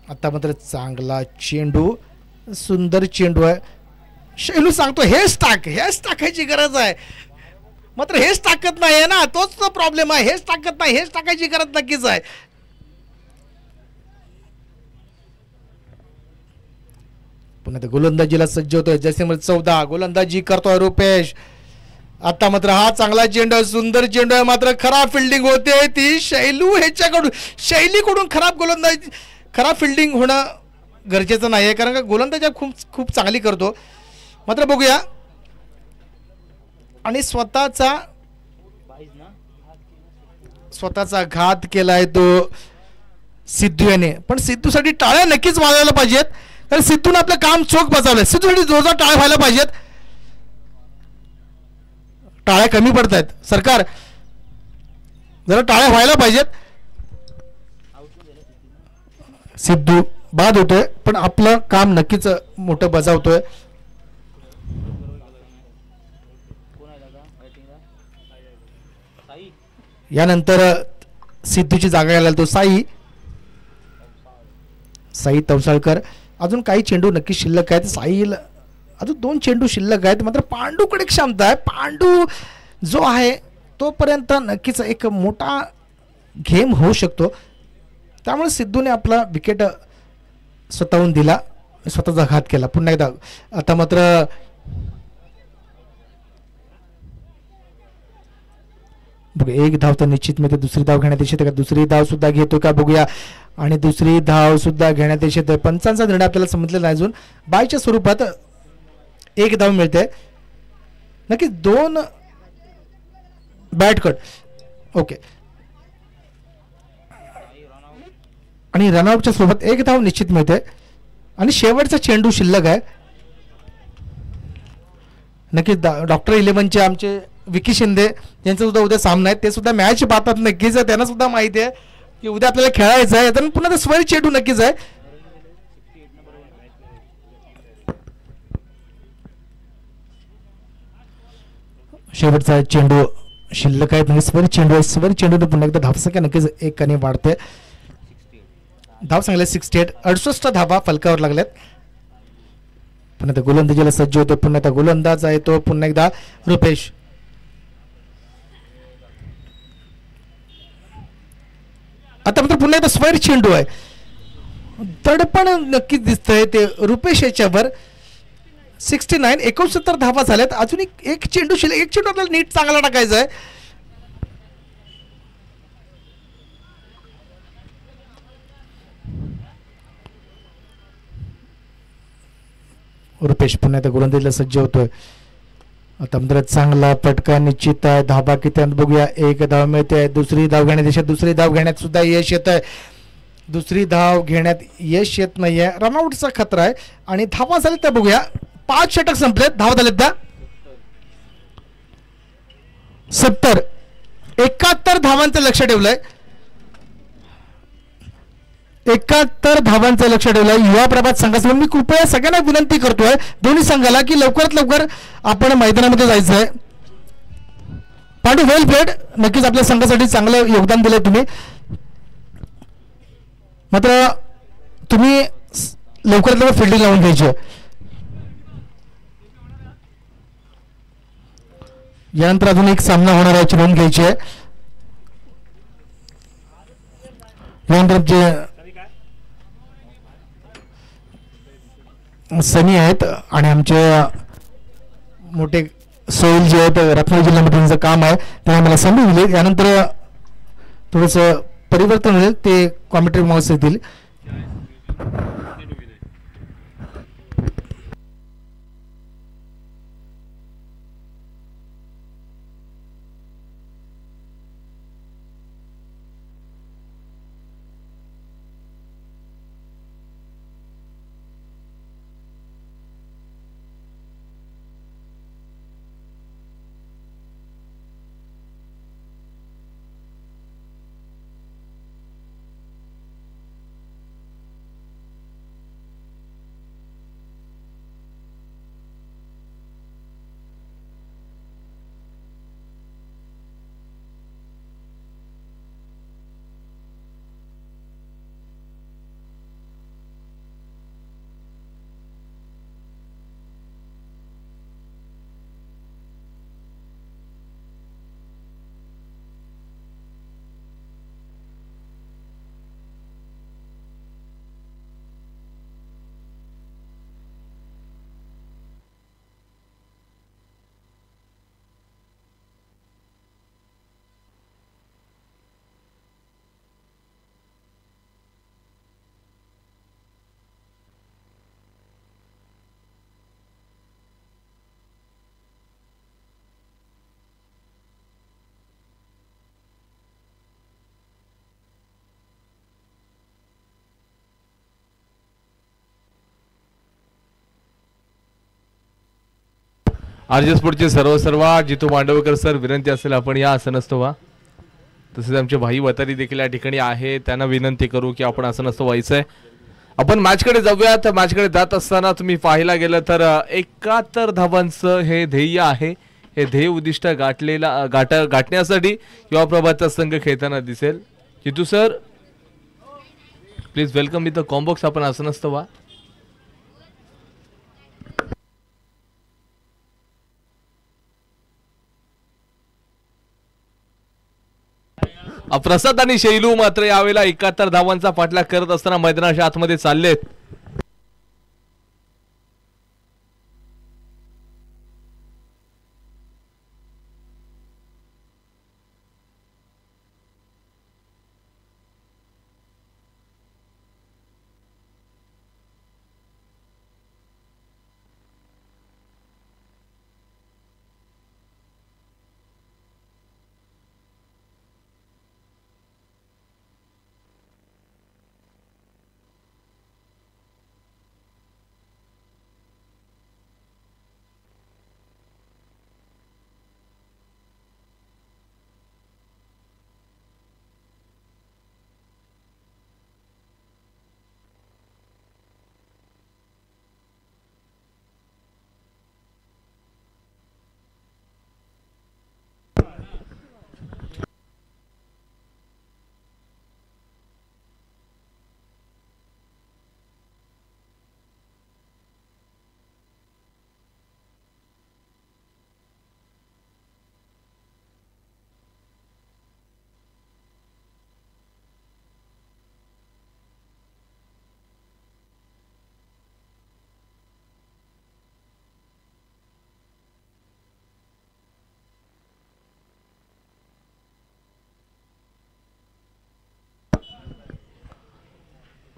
आता मात्र चांगला चेंडू, सुंदर चेंडू आहे. शैलू सांगतो हेच टाकायची गरज आहे, मात्र हेच टाकत नाही आहे ना, तोच तो प्रॉब्लेम आहे. हेच टाकत नाही, हेच टाकायची गरज नक्कीच आहे. पुन्हा ते गोलंदाजीला सज्ज होतोय जयसिंह 14 गोलंदाजी करतोय रुपेश. आता मात्र हा चांगला चेंडू, सुंदर चेंडू आहे, मात्र खराब फिल्डिंग होते ती शैलू ह्याच्याकडून. शैलीकडून खराब फिल्डिंग होणं गरजेचं नाही आहे, कारण का गोलंदाजी खूप चांगली करतो. मात्र बघूया, आणि स्वतःचा घात केलाय तो सिद्धू याने. पण सिद्धूसाठी टाळ्या नक्कीच वाजवायला पाहिजेत, तर सिद्धून आपलं काम चोख बजावलंय. सिद्धूसाठी जोरदार टाळ्या व्हायला पाहिजेत. टाळ्या कमी पडत आहेत. सरकार जरा टाळ्या व्हायला पाहिजेत. सिद्धू बाद होतोय पण आपलं काम नक्कीच मोठं बजावतोय. यानंतर सिद्धूची जागा घ्यायला तो साई तवसाळकर. अजून काही चेंडू नक्की शिल्लक आहेत. साईला अजून 2 चेंडू शिल्लक आहेत. मात्र पांडूकडे क्षमता आहे. पांडू जो आहे तोपर्यंत नक्कीच एक मोठा गेम होऊ शकतो. त्यामुळे सिद्धूने आपला विकेट स्वतःहून दिला, स्वतःचा घात केला. पुन्हा एकदा आता मात्र बघा 1 धाव तर निश्चित मिळते. दुसरी धाव घेण्यात येते का? दुसरी धाव सुद्धा घेतो का बघूया. आणि दुसरी धाव सुद्धा घेण्यात येते. पंचांचा निर्णय आपल्याला समजलेला नाही अजून. बायच्या स्वरूपात 1 धाव मिळते. नक्की 2 बॅट कट. ओके. आणि रनआउटच्या सोबत 1 धाव निश्चित मिळते. आणि शेवटचा चेंडू शिल्लक आहे. नक्कीच डॉक्टर 11चे आमचे विकी शिंदे यांचा सुद्धा उद्या सामना आहे. ते सुद्धा मॅच पाहतात नक्कीच. त्यांना सुद्धा माहिती आहे की उद्या आपल्याला खेळायचं आहे. तर पुन्हा स्वैर चेंडू नक्कीच आहे. शेवटचा चेंडू शिल्लक आहे. स्वर चेंडू आहे. स्वर चेंडू पुन्हा एकदा धावसंख्या नक्कीच 1 वाढते. धाव सांगले 68. 68 धावा फलकावर लागल्यात. पुन्हा त्या गोलंदाजीला सज्ज होतो. पुन्हा त्या गोलंदाज आहे तो पुन्हा एकदा रुपेश. आता मात्र पुन्हा एकदा स्वर चेंडू आहे. तडपण नक्कीच दिसतंय ते रुपेश याच्यावर. 69. 69 धावा झाल्यात. अजून एक चेंडू शिल्लक. 1 चेंडू आपल्याला नीट चांगला टाकायचा आहे. रुपेश पुन्हा एकदा गोलंदाजीला सज्ज होतोय. आता मात्र चांगला फटका निश्चित आहे. धाबा किती बघूया. 1 धाव मिळते. दुसरी धाव घेण्यात दुसरी धाव घेण्यात सुद्धा यश येत आहे. दुसरी धाव घेण्यात यश येत नाहीये. रनआउटचा खतरा आहे. आणि धावा झाले त्या बघूया. 5 षटक संपलेत. धावा झालेत त्या 70. 71 धावांचं लक्ष ठेवलंय. 71 धावांचं लक्ष ठेवलंय युवा प्रभात संघासमोर. मी कृपया सगळ्यांना विनंती करतोय दोन्ही संघाला की लवकरात लवकर आपण मैदानामध्ये जायचं आहे. पांडू वेल प्लेड. नक्कीच आपल्या संघासाठी चांगलं योगदान दिलंय तुम्ही. मात्र तुम्ही लवकरात लवकर फिल्डिंग लावून घ्यायची. यानंतर अजून एक सामना होणार आहे. नोंद घ्यायची आहे. यानंतर जे सनी आहेत आणि आमचे मोठे सोईल जे आहेत रत्नागिरी जिल्ह्यामध्ये त्यांचं काम आहे ते आम्हाला समजून दिले. यानंतर थोडंसं परिवर्तन होईल. ते कॉमेंट्री माउस येतील. आरजे स्पोर्टचे सर्व जितू मांडवकर सर, विनंती असेल आपण या असं नसतो वा. तसेच आमचे भाई वतारी देखील या ठिकाणी आहे, त्यांना विनंती करू की आपण असं नसतं व्हायचंय. आपण मॅचकडे जाऊयात. मॅचकडे जात असताना तुम्ही पाहायला गेलं तर 71 धावांचं हे ध्येय आहे. हे ध्येय उद्दिष्ट गाठण्यासाठी युवा प्रभातचा संघ खेळताना दिसेल. Jitu sir please welcome with the combox. आपण असं नसतं वा. प्रसाद आणि शैलू मात्र यावेळेला 71 धावांचा पाठलाग करत असताना मैदानाच्या आतमध्ये चाललेत.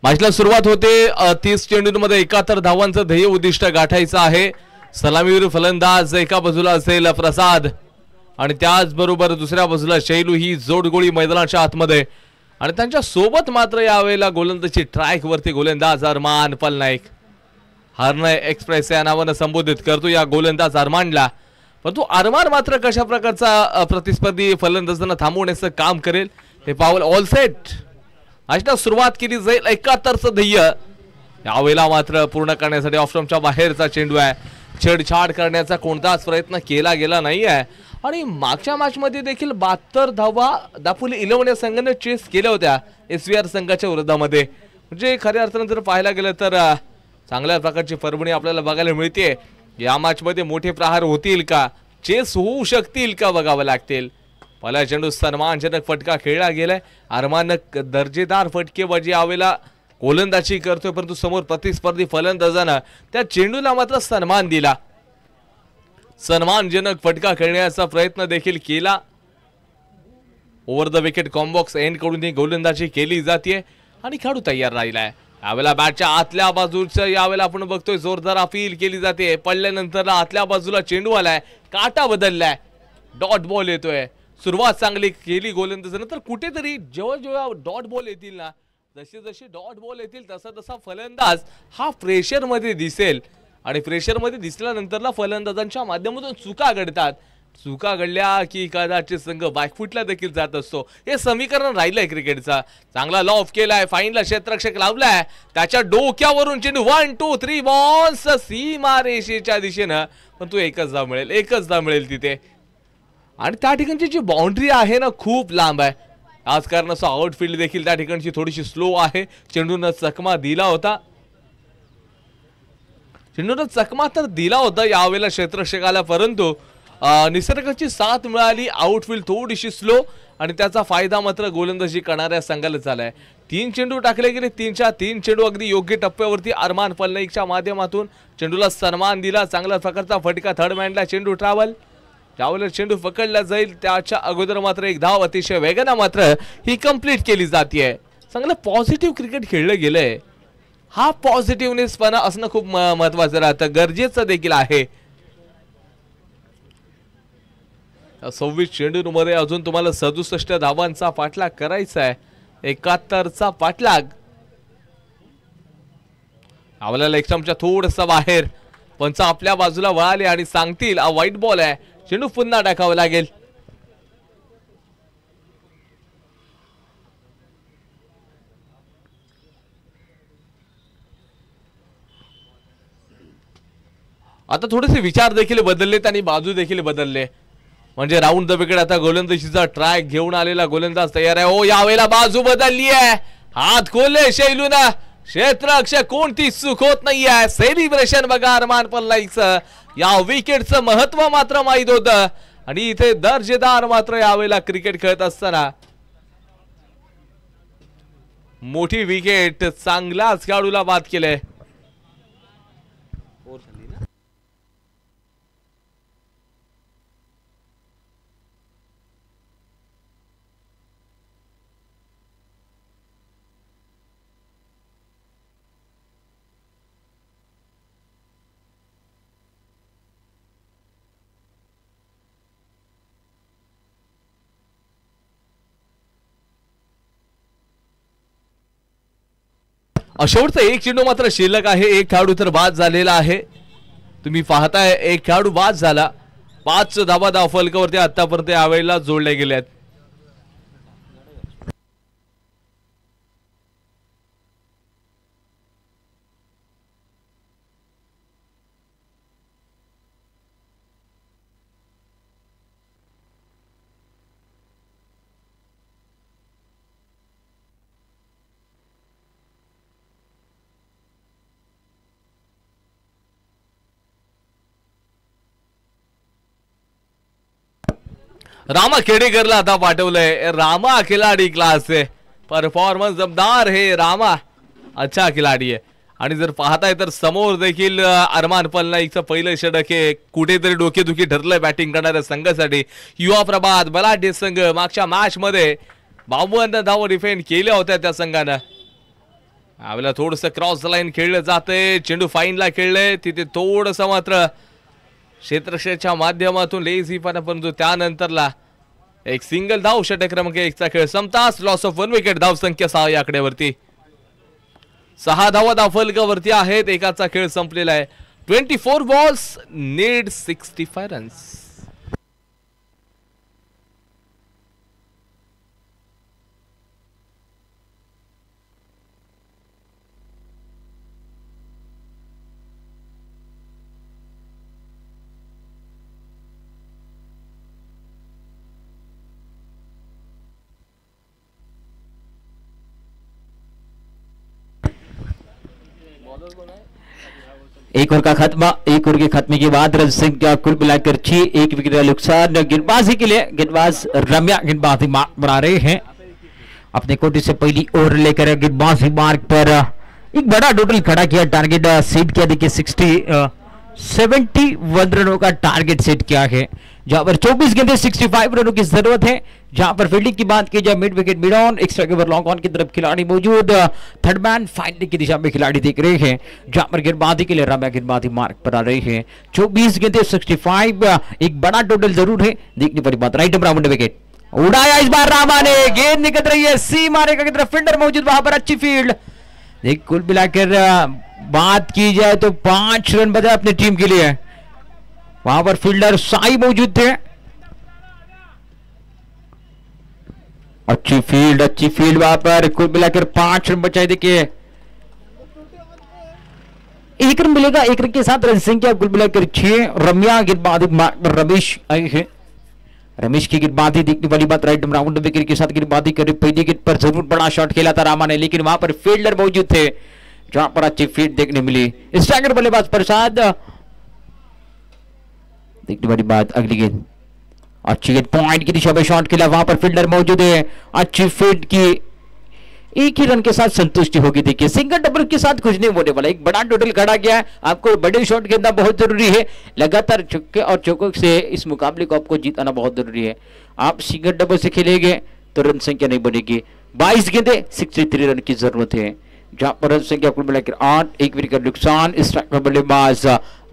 मॅचला सुरुवात होते. 30 चेंडूंमध्ये 71 धावांचं ध्येय उद्दिष्ट गाठायचं आहे. सलामीवीर फलंदाज एका बाजूला असेल प्रसाद आणि त्याचबरोबर दुसऱ्या बाजूला शैलू. ही जोडगोळी मैदानाच्या आतमध्ये आणि त्यांच्या सोबत मात्र यावेळेला गोलंदाजी ट्रॅक वरती गोलंदाज अरमान पलनाईक. हरनय एक्सप्रेस या नावानं संबोधित करतो या गोलंदाज अरमानला. परंतु अरमान मात्र कशा प्रकारचा प्रतिस्पर्धी फलंदाजांना थांबवण्याचं काम करेल हे पाऊल. All set. मॅचला सुरुवात केली जाईल. 71चं ध्येय यावेळेला मात्र पूर्ण करण्यासाठी ऑफस्टंपच्या बाहेरचा चेंडू आहे. छेडछाड करण्याचा कोणताच प्रयत्न केला गेला नाही आहे आणि मागच्या मॅच मध्ये देखील 72 धावा दापोली 11 या संघाने चेस केल्या होत्या SVR संघाच्या विरोधामध्ये. म्हणजे खऱ्या अर्थानं जर पाहायला गेलं तर चांगल्या प्रकारची परभणी आपल्याला बघायला मिळते. या मॅच मध्ये मोठे प्रहार होतील का, चेस होऊ शकतील का बघावं लागतील. पहिला चेंडू सन्मानजनक फटका खेळला गेलाय. अरमानक दर्जेदार फटकेबाजी यावेळेला गोलंदाजी करतोय परंतु समोर प्रतिस्पर्धी फलंदाजानं त्या चेंडूला मात्र सन्मान दिला. सन्मानजनक फटका खेळण्याचा प्रयत्न देखील केला. Over the wicket combox end कडून ही गोलंदाजी केली जाते आणि खेळाडू तयार राहिलाय. यावेळेला बॅटच्या आतल्या बाजूच्या यावेळेला आपण बघतोय जोरदार अपील केली जाते. पडल्यानंतर आतल्या बाजूला चेंडू आलाय, काटा बदललाय, डॉट बॉल येतोय. सुरुवात चांगली केली गोलंदाजानं तर कुठेतरी जेव्हा जेव्हा डॉट बॉल येतील ना, जसे जसे डॉट बॉल येतील तसा तसा फलंदाज हा प्रेशर मध्ये दिसेल आणि प्रेशर मध्ये दिसल्यानंतरला फलंदाजांच्या माध्यमातून चुका घडतात. चुका घडल्या की कदाचित संघ बॅकफुटला देखील जात असतो. हे समीकरण राहिलंय क्रिकेटचा. चांगला लॉफ केलाय, फाईनला क्षेत्ररक्षक लावलाय, त्याच्या डोक्यावरून चेंडू 1 2 3 बॉन्स सीमा रेषेच्या दिशेनं. पण तो एकच धाव मिळेल तिथे आणि त्या ठिकाणची जी बाउंड्री आहे ना खूप लांब आहे. आज कारणास्तव आउटफील्ड देखील त्या ठिकाणची थोडीशी स्लो आहे. चेंडूनं चकमा दिला होता, तर दिला होता यावेळेला क्षेत्ररक्षकाला, परंतु निसर्गाची साथ मिळाली. आउटफील्ड थोडीशी स्लो आणि त्याचा फायदा मात्र गोलंदाजी करणाऱ्या संघाला झालाय. 3 चेंडू टाकले गेले, 3च्या 3 चेंडू अगदी योग्य टप्प्यावरती. अरमान पलनाईकच्या माध्यमातून चेंडूला सन्मान दिला. चांगल्या प्रकारचा फटका थर्ड मॅनला चेंडू ट्रॅव्हल. ज्यावेळेला चेंडू पकडला जाईल त्याच्या अगोदर मात्र एक धाव अतिशय वेगाने मात्र ही कंप्लीट केली जाते. चांगलं पॉझिटिव्ह क्रिकेट खेळलं गेलंय. हा पॉझिटिव्हनेस पण असणं खूप महत्वाचं राहतं, गरजेचं देखील आहे. 26 चेंडूंमध्ये अजून तुम्हाला 67 धावांचा पाठलाग करायचा आहे. 71चा पाठलाग. आपल्याला एक्स्ट्रामच्या थोडंसं बाहेर पंच आपल्या बाजूला वळाले आणि सांगतील हा व्हाईट बॉल आहे, चेंडू पुन्हा टाकावा लागेल. आता थोडेसे विचार देखील बदललेत आणि बाजू देखील बदलले. म्हणजे राऊंड द विकेट आता गोलंदाजीचा ट्राय घेऊन आलेला गोलंदाज तयार आहे. ओ यावेळेला बाजू बदलली आहे, हात खोलले शैलूना, क्षेत्ररक्षक कोणती चूक होत नाहीये. सेलिब्रेशन बघा अरमान पल्लाईचं, या विकेटचं महत्व मात्र माहीत होतं आणि इथे दर्जेदार मात्र यावेळेला क्रिकेट खेळत असताना मोठी विकेट, चांगलाच खेळाडूला बाद केले. शेवटचा एक चेंडू मात्र शिल्लक आहे. एक खेळाडू तर बाद झालेला आहे. तुम्ही पाहताय एक खेळाडू बाद झाला. 5 धावा फलकावरती आतापर्यंत यावेळेला जोडल्या गेल्यात. रामा खेडेकरला आता पाठवलंय. रामा खिलाडी क्लास आहे, परफॉर्मन्स दमदार है. रामा अच्छा खिलाडी आहे. आणि जर पाहताय तर समोर देखील अरमान पल्लाईचं पहिलं षटक आहे. कुठेतरी डोकेदुखी ठरलंय बॅटिंग करणाऱ्या संघासाठी. युवा प्रभात बलाढ्य संघ मागच्या मॅच मध्ये 52 धावा डिफेंड केल्या होत्या त्या संघानं. यावेळेला थोडस क्रॉस लाईन खेळलं जातंय, चेंडू फाईनला खेळलंय, तिथे थोडस मात्र क्षेत्ररक्षकाच्या माध्यमातून लेझीपणा, परंतु त्यानंतरला एक सिंगल धाव. षटक क्रमांक 1 चा खेळ संपताच लॉस ऑफ 1 विकेट. धाव संख्या 6 या आकड्यावरती. 6 धावा धावफलकावरती आहेत. एकाचा खेळ संपलेला आहे. 24 बॉल्स नीड 65 रन्स. एक ओवर का खत्मा. एक ओवर के खत्मे के बाद रन संख्या कुल मिलाकर 6, 1 विकेट का नुकसान. गेंदबाजी के लिए गेंदबाज रम्या गेंदबाजी मार्क बना रहे हैं. अपने कोटे से पहली ओवर लेकर गेंदबाजी मार्क पर एक बड़ा टोटल खड़ा किया. टारगेट सेट किया, देखिए 71 रनों का टारगेट सेट किया है, जहां पर 24 गेंदें 65 रनों की जरूरत है. जहां पर फील्डिंग की बात की जाए, mid wicket mid on, extra cover long on की तरफ खिलाड़ी मौजूद. थर्ड मैन फाइनल की दिशा में खिलाड़ी देख रहे हैं, जहां पर गेंदबाजी के लिए रम्या गेंदबाजी मार्क पर आ रहे हैं. 24 गेंदें 65, एक बड़ा टोटल जरूर है. देखने वाली बात, राइट राउंड विकेट उड़ाया इस बार रामा ने. गेंद निकल रही है सी मारेगा की तरफ, फील्डर मौजूद वहां पर. अच्छी फील्ड. एक कुल मिलाकर बात की जाए तो 5 रन बचा अपनी टीम के लिए. वहां पर फील्डर साई मौजूद थे. अच्छी फील्ड वहां पर. कुल मिलाकर 5 रन बचाए. देखिए 1 रन मिलेगा. 1 रन के साथ रन संख्या कुल मिलाकर 6. रम्या गेंदबाजी रमेश आए हैं. रमेश की गेंदबाजी देखने वाली बात. राइट राउंड विकेट के साथ गेंदबाजी करे. पहली गेंद पर जरूर बड़ा शॉट खेला था रामा ने, लेकिन वहां पर फील्डर मौजूद थे, जहां पर अच्छी फील्ड देखने मिली. स्ट्राइकर बल्लेबाज प्रसाद. देखने वाली बात, अगली गेंद अच्छी गेंद पॉइंट की दिशा में शॉट खेला. वहां पर फील्डर मौजूद है. अच्छी फील्ड की. 1 ही रन के साथ संतुष्टि होगी. देखिए सिंगल डबल के साथ कुछ नहीं होने वाला. एक बड़ा टोटल खड़ा गया है. आपको बड़े शॉट खेलना बहुत जरूरी है. लगातार छक्के और चौकों से इस मुकाबले को आपको जीतना बहुत जरूरी है. आप सिंगल डबल से खेलेंगे तो रन संख्या नहीं बनेगी. 22 गेंदें 63 रन की जरूरत है, जहां पर रन संख्या कुल मिलाकर 8. 1 विकेट का नुकसान. स्ट्राइकर बल्लेबाज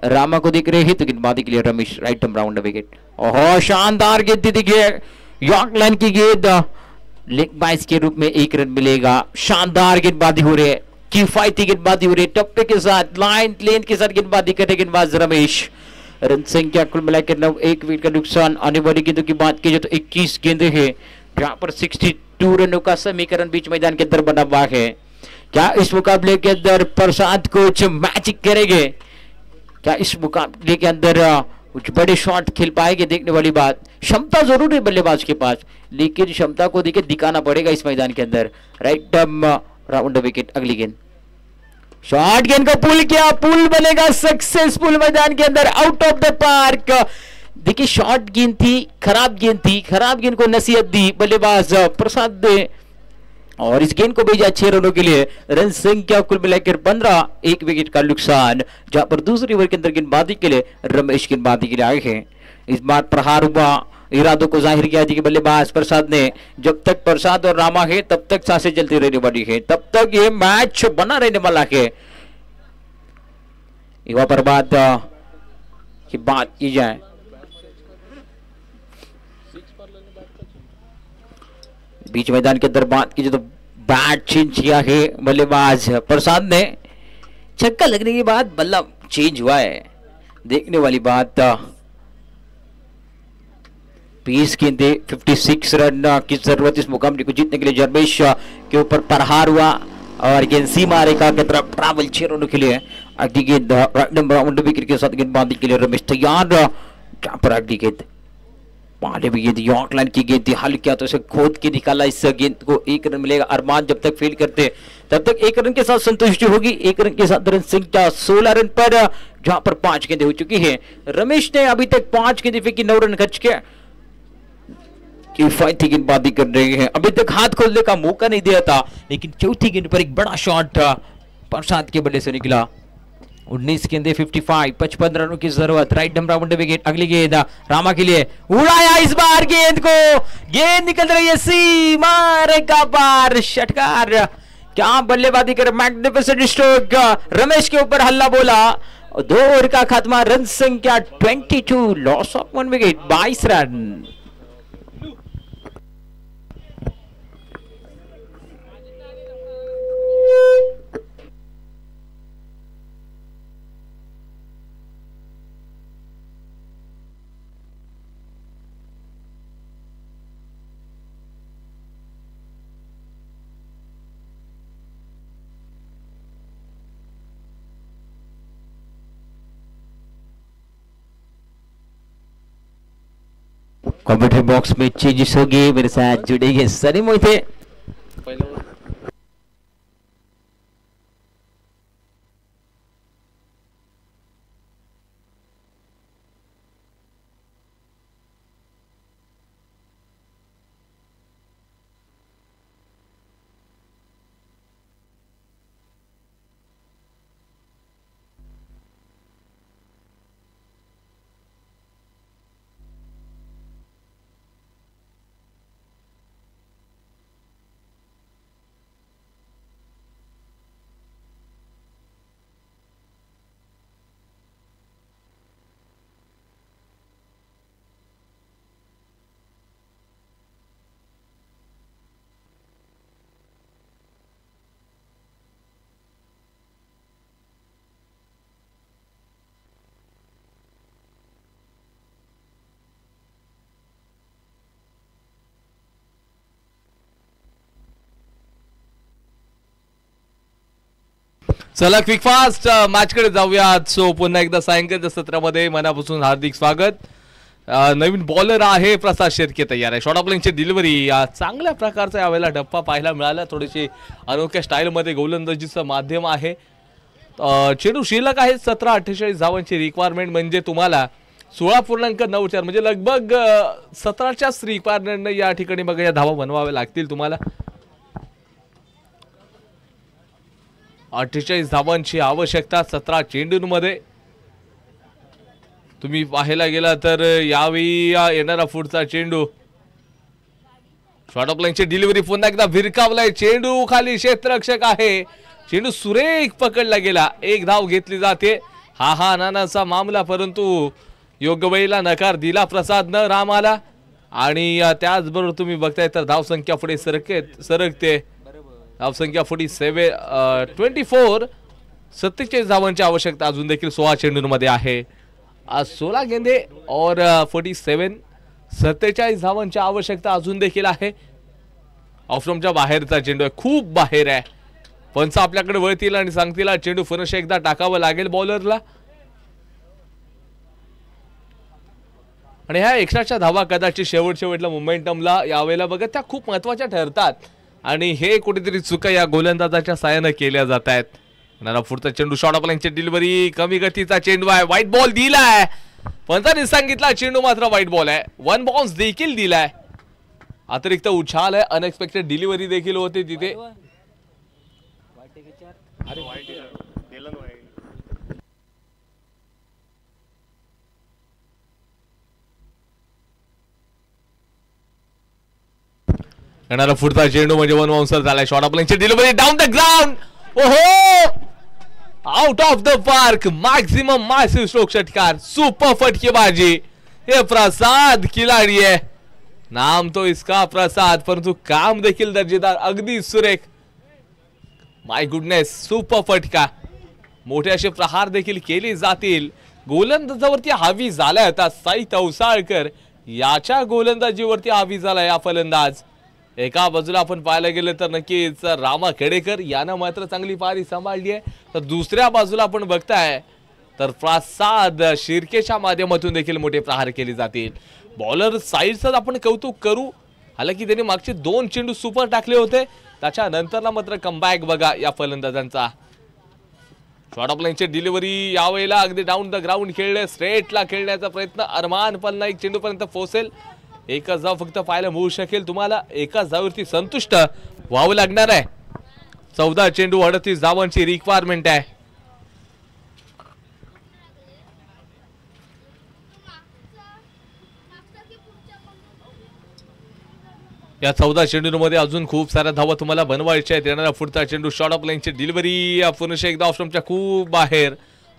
रामा को देख रहे हैं, तो गेंदबाजी के लिए Ramesh. Right round wicket. Oh शानदार गेंद देखिए, यॉर्क लाइन की गेंद. लेग बाइस के रूप में 1 रन मिलेगा. शानदार गेंदबाजी हो रही है. किफायती गेंदबाजी हो रही है टप्पे के साथ, लाइन लेन के साथ गेंदबाजी करे गेंदबाज रमेश। रन संख्या कुल मिलाकर 9, 1 विकेट का नुकसान। आने वाली गेंदों की बात की जाए तो 21 गेंदें हैं, जहां पर 62 रनों का समीकरण बीच मैदान के अंदर बना हुआ है। क्या इस मुकाबले के अंदर प्रसाद कुछ मैजिक करेंगे? क्या इस मुकाबले के अंदर कुछ बड़े शॉट खेल पाएंगे? देखने वाली बात। क्षमता जरूर है बल्लेबाज के पास, लेकिन क्षमता को देखिए दिखाना पड़ेगा इस मैदान के अंदर। Right round wicket. अगली गेंद शॉर्ट गेंद का पुल किया, पुल बनेगा सक्सेसफुल मैदान के अंदर, आउट ऑफ द पार्क। देखिए शॉर्ट गेंद थी, खराब गेंद थी, खराब गेंद को नसीहत दी बल्लेबाज प्रसाद ने और इस गेंद को भेजा 6 रनों के लिए। रन संख्या कुल मिलाकर 15, 1 विकेट का नुकसान। जहां पर दूसरी ओवर के अंदर गेंदबाजी के लिए रमेश गेंदबाजी के लिए आए हैं। इस बार प्रहार हुआ, इरादों को जाहिर किया कि बल्लेबाज प्रसाद ने। जब तक प्रसाद और रामा है तब तक सांसें चलती रहने वाली है, तब तक ये मैच बना रहने वाला है। युवा पर बात की बात की जाए बीच मैदान के अंदर बात की जाए तो बैट चेंज किया है बल्लेबाज प्रसाद ने। छक्का लगने के बाद बल्ला चेंज हुआ है, देखने वाली बात। 20 गेंदे 56 रन की जरूरत इस मुकाबले को जीतने के लिए। जरमेश के ऊपर प्रहार हुआ और गेंद सीमा रेखा की तरफ ट्रैवल 6 रनों के लिए। अगली गेंद राउंड विकेट के साथ गेंदबाजी के लिए रमेश तैयार। जहां पर अगली गेंद पहले भी गेंद यॉर्क लाइन की गेंद थी, हल किया तो इसे खोद के निकाला। इस गेंद को 1 रन मिलेगा। अरमान जब तक फील्ड करते तब तक 1 रन के साथ संतुष्टि होगी। 1 रन के साथ रन संख्या 16 रन पर, जहां पर 5 गेंदें हो चुकी है। रमेश ने अभी तक 5 गेंदें फेंकी, 9 रन खर्च किया। किफायती गेंदबाजी कर रहे हैं, अभी तक हाथ खोलने का मौका नहीं दिया था, लेकिन चौथी गेंद पर एक बड़ा शॉट प्रसाद के बल्ले से निकला। 19 गेंदे 55, 55 रनों की जरूरत। Right round wicket. अगली गेंद रामा के लिए, उड़ाया इस बार गेंद को, गेंद निकल रही है सीमा रेखा पार। षटकार, क्या बल्लेबाजी कर, मैग्निफिसेंट स्ट्रोक। रमेश के ऊपर हल्ला बोला। 2 ओवर का खात्मा, रन संख्या 22, loss of 1 wicket, 22 run. Commentary box में चेंजेस होगी, मेरे साथ जुड़ेंगे सनी मोहिते। चला क्विक फास्ट मॅच कडे जाऊयात. सो पुन्हा एकदा सायंकाळच्या सत्रामध्ये मनापासून हार्दिक स्वागत. नवीन बॉलर आहे प्रसाद शेरके तयार आहे. शॉर्ट ऑफ लेंथची डिलिव्हरी, चांगल्या प्रकारचा यावेळेला डप्पा पाहायला मिळाला. थोडीशी अनोख्या स्टाईलमध्ये गोलंदाजीचं माध्यम आहे. चेंडू शिल्लक आहे 17-48 धावांची रिक्वायरमेंट, म्हणजे तुम्हाला 16.94 म्हणजे लगभग 17च्याच रिक्वायरमेंटनं या ठिकाणी बघा या धावा बनवाव्या लागतील तुम्हाला. 48 धावांची आवश्यकता 17 चेंडूंमध्ये. तुम्ही पाहायला गेला तर यावेळी येणारा पुढचा चेंडू, शॉर्ट ऑफ लाईनची डिलिव्हरी पुन्हा एकदा भिरकावलाय. चेंडू खाली क्षेत्ररक्षक आहे. चेंडू सुरेख पकडला गेला. 1 धाव घेतली जाते. हा नानाचा मामला, परंतु योग्य वेळेला नकार दिला प्रसादनं रामाला. आणि त्याचबरोबर तुम्ही बघताय तर धाव संख्या पुढे सरकते. धावसंख्या 24 47 धावांची आवश्यकता अजून देखील 16 चेंडूंमध्ये आहे. 16 गेंदे और 47 धावांची आवश्यकता अजून देखील आहे. ऑफस्टंपच्या बाहेरचा चेंडू आहे, खूप बाहेर आहे. पंच आपल्याकडे वळतील आणि सांगतील चेंडू पुन्हा एकदा टाकावं लागेल बॉलरला. आणि ह्या एक्स्ट्राच्या धावा कदाचित शेवटला मोमेंटमला यावेळेला बघा त्या खूप महत्वाच्या ठरतात आणि हे कुठेतरी चुका या गोलंदाजाच्या साहाय्याने केल्या जात आहेत. पुढचा चेंडू शॉर्ट ऑफ लाईनची डिलिव्हरी, कमी गतीचा चेंडू आहे, व्हाईट बॉल दिलाय. पंचाने सांगितला चेंडू मात्र व्हाईट बॉल आहे. 1 बाउन्स देखील दिलाय. अतिरिक्त उछाल आहे, अनएक्सपेक्टेड डिलिव्हरी देखील होते तिथे. येणारा पुढचा चेंडू म्हणजे 1 बाउन्सर झालाय. शॉर्ट ऑफ लाईनची डिलिव्हरी डाऊन द ग्राउंड, ओहो, out of the park. Maximum massive stroke षटकार, सुपर फटकेबाजी. हे प्रसाद खिलाडी आहे, नाम तो इसका प्रसाद, परंतु काम देखील दर्जेदार, अगदी सुरेख. माय गुडनेस, सुपर फटका. मोठे असे प्रहार देखील केले जातील. गोलंदाजावरती हावी झालाय आता साई तवसाळकर, याच्या गोलंदाजीवरती हावी झालाय हा फलंदाज. एका बाजूला आपण पाहायला गेलं तर नक्कीच रामा खेडेकर यानं मात्र चांगली पारी सांभाळली आहे, तर दुसऱ्या बाजूला आपण बघताय तर प्रसाद शिर्केच्या माध्यमातून देखील मोठे प्रहार केले जातील. बॉलर साईडचं आपण कौतुक करू, हालाकी त्यांनी मागचे 2 चेंडू सुपर टाकले होते, त्याच्यानंतरला मात्र कमबॅक बघा या फलंदाजांचा. शॉर्ट ऑफ लाईनची डिलिव्हरी यावेळेला अगदी डाऊन द ग्राउंड खेळले, स्ट्रेटला खेळण्याचा प्रयत्न. अरमान पन्ना एक चेंडू पर्यंत पोहोचेल. एकच धाव फक्त पाहायला मिळू शकेल तुम्हाला, एकाच धाववरती संतुष्ट व्हावं लागणार आहे. 14 चेंडू 38 धावांची रिक्वायरमेंट आहे. या 14 चेंडूंमध्ये अजून खूप साऱ्या धावा तुम्हाला बनवायच्या आहेत. येणारा पुढचा चेंडू शॉर्ट ऑफ लाईनची डिलिव्हरी, पुन्हा एकदा ऑफ स्टंपच्या खूप बाहेर,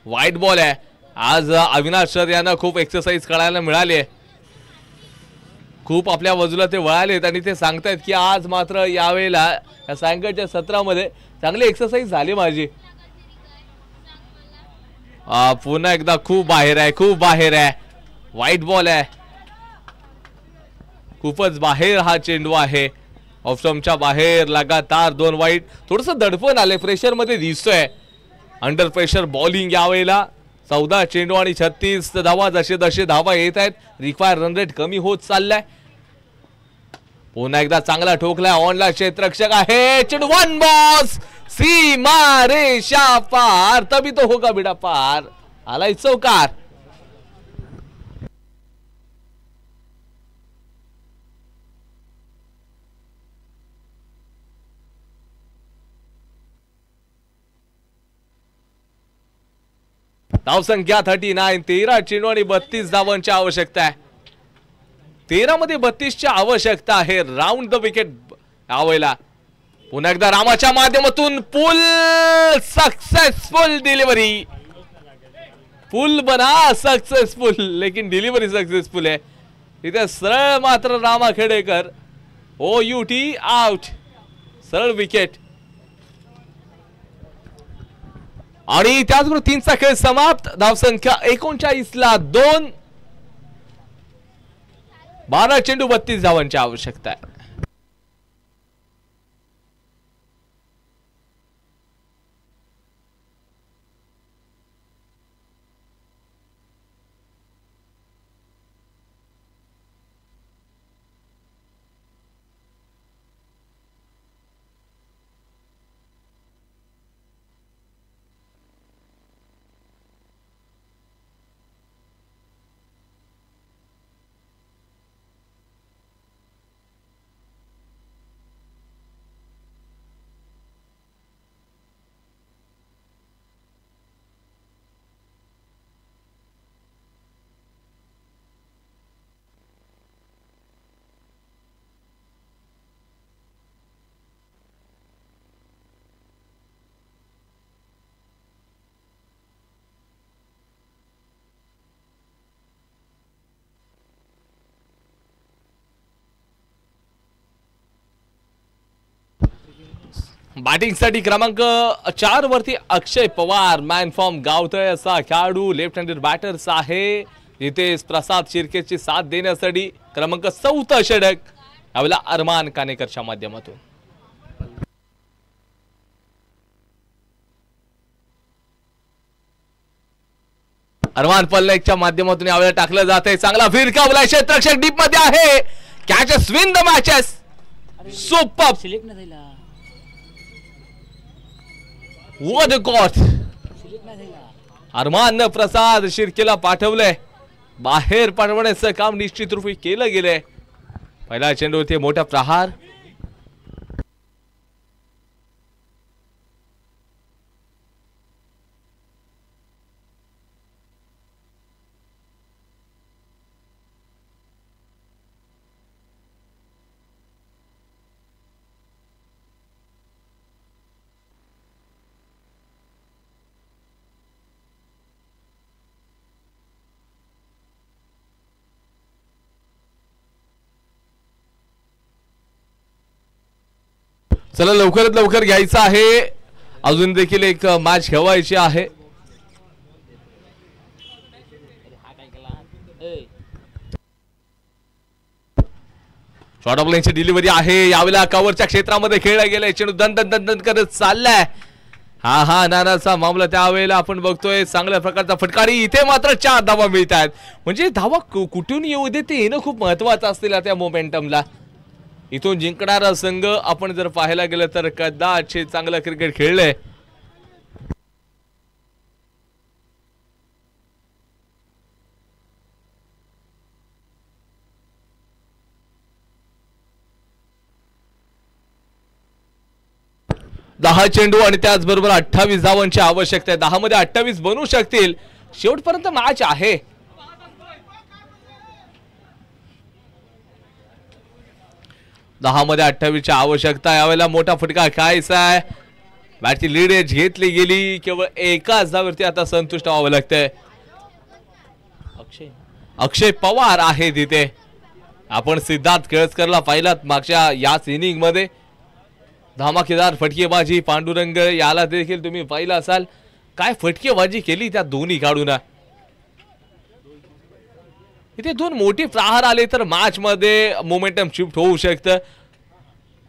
व्हाईट बॉल आहे. आज अविनाश सर यांना खूप एक्सरसाइज करायला मिळाली आहे, खूप आपल्या बाजूला ते वळालेत आणि ते सांगतायत की आज मात्र यावेळेला या सायंकाळच्या सत्रामध्ये चांगली एक्सरसाइज झाली माझी. पुन्हा एकदा खूप बाहेर आहे, खूप बाहेर आहे, व्हाईट बॉल आहे, खूपच बाहेर हा चेंडू आहे. ऑफ स्टंपच्या बाहेर लगातार 2 वाईट. थोडंसं दडपण आले, प्रेशर मध्ये दिसतोय. अंडर प्रेशर बॉलिंग यावेळेला. 14 चेंडू आणि 36 धावा, जसे धावा येत आहेत रिक्वायर रन रेट कमी होत चाललाय. पुन्हा एकदा चांगला ठोकलाय, ऑनला क्षेत्ररक्षक आहे, चेंडू 1 बॉस, सीमा रेषा पार, तभी तो होगा बेटा पार. आलाय चौकार. धावसंख्या 39, 13 चेंडू आणि 32 धावांची आवश्यकता आहे. 13 मध्ये 32 ची आवश्यकता आहे. राऊंड द विकेट यावेळेला. पुन्हा एकदा रामाच्या माध्यमातून पुल, सक्सेसफुल डिलिव्हरी. पुल बना सक्सेसफुल, लेकिन डिलिव्हरी सक्सेसफुल आहे. इथे सरळ मात्र रामा खेडेकर, OUT आउट, सरळ विकेट. आणि त्याचबरोबर 3चा खेळ समाप्त. धावसंख्या 39 ला 2, 12 चेंडू 32 धावांची आवश्यकता आहे. बॅटिंगसाठी क्रमांक 4 वरती अक्षय पवार मॅन फ्रॉम गावतळे असा खेळाडू लेफ्ट हँडेड बॅटर्स आहे. रितेश प्रसाद शिर्केची साथ देण्यासाठी क्रमांक 4 षटक यावेळेला अरमान कानेकरच्या माध्यमातून. अरमान पल्लेकच्या माध्यमातून यावेळेला टाकलं जाते. चांगला फिरकावला क्षेत्ररक्षक डीप मध्ये आहे. Catches win the matches. Super what a god. Arman Prasad शिर्केला पाठवलंय. बाहेर पाठवण्याचं काम निश्चित रूपी केलं गेलंय. पहिला चेंडूवरती मोठा प्रहार. चला लवकरात लवकर घ्यायचं आहे. अजून देखील एक मॅच खेळवायची आहे. शॉर्ट ऑफ लाईनची डिलिव्हरी आहे. यावेळेला कव्हरच्या क्षेत्रामध्ये खेळला गेलाय. चेंडू दन दन दन दन करत चाललाय. हा नानाचा मामला त्यावेळेला आपण बघतोय. चांगल्या प्रकारचा फटकारी. इथे मात्र 4 धावा मिळतात. म्हणजे धावा कुठून येऊ दे ते येणं खूप महत्वाचं असतील त्या मोमेंटमला. इथून जिंकणारा संघ आपण जर पाहायला गेलं तर कदाचित चांगलं क्रिकेट खेळलंय. दहा चेंडू आणि त्याचबरोबर 28 धावांची आवश्यकता आहे. 10 मध्ये 28 बनवू शकतील. शेवटपर्यंत मॅच आहे. 10 मध्ये 28 ची आवश्यकता. यावेळेला मोठा फटका खायचा आहे. बॅटची लीड एज घेतली गेली. केवळ एकाच धावावरती आता संतुष्ट व्हावं लागतंय. अक्षय पवार आहे तिथे. आपण सिद्धार्थ केळसकरला पाहिलात मागच्या याच इनिंग मध्ये. धमाकेदार फटकेबाजी. पांडुरंग याला देखील तुम्ही पाहिला असाल. काय फटकेबाजी केली त्या दोन्ही खेळाडूंना. इथे 2 मोठी प्रहार आले तर मॅच मध्ये मोमेंटम शिफ्ट होऊ शकतं.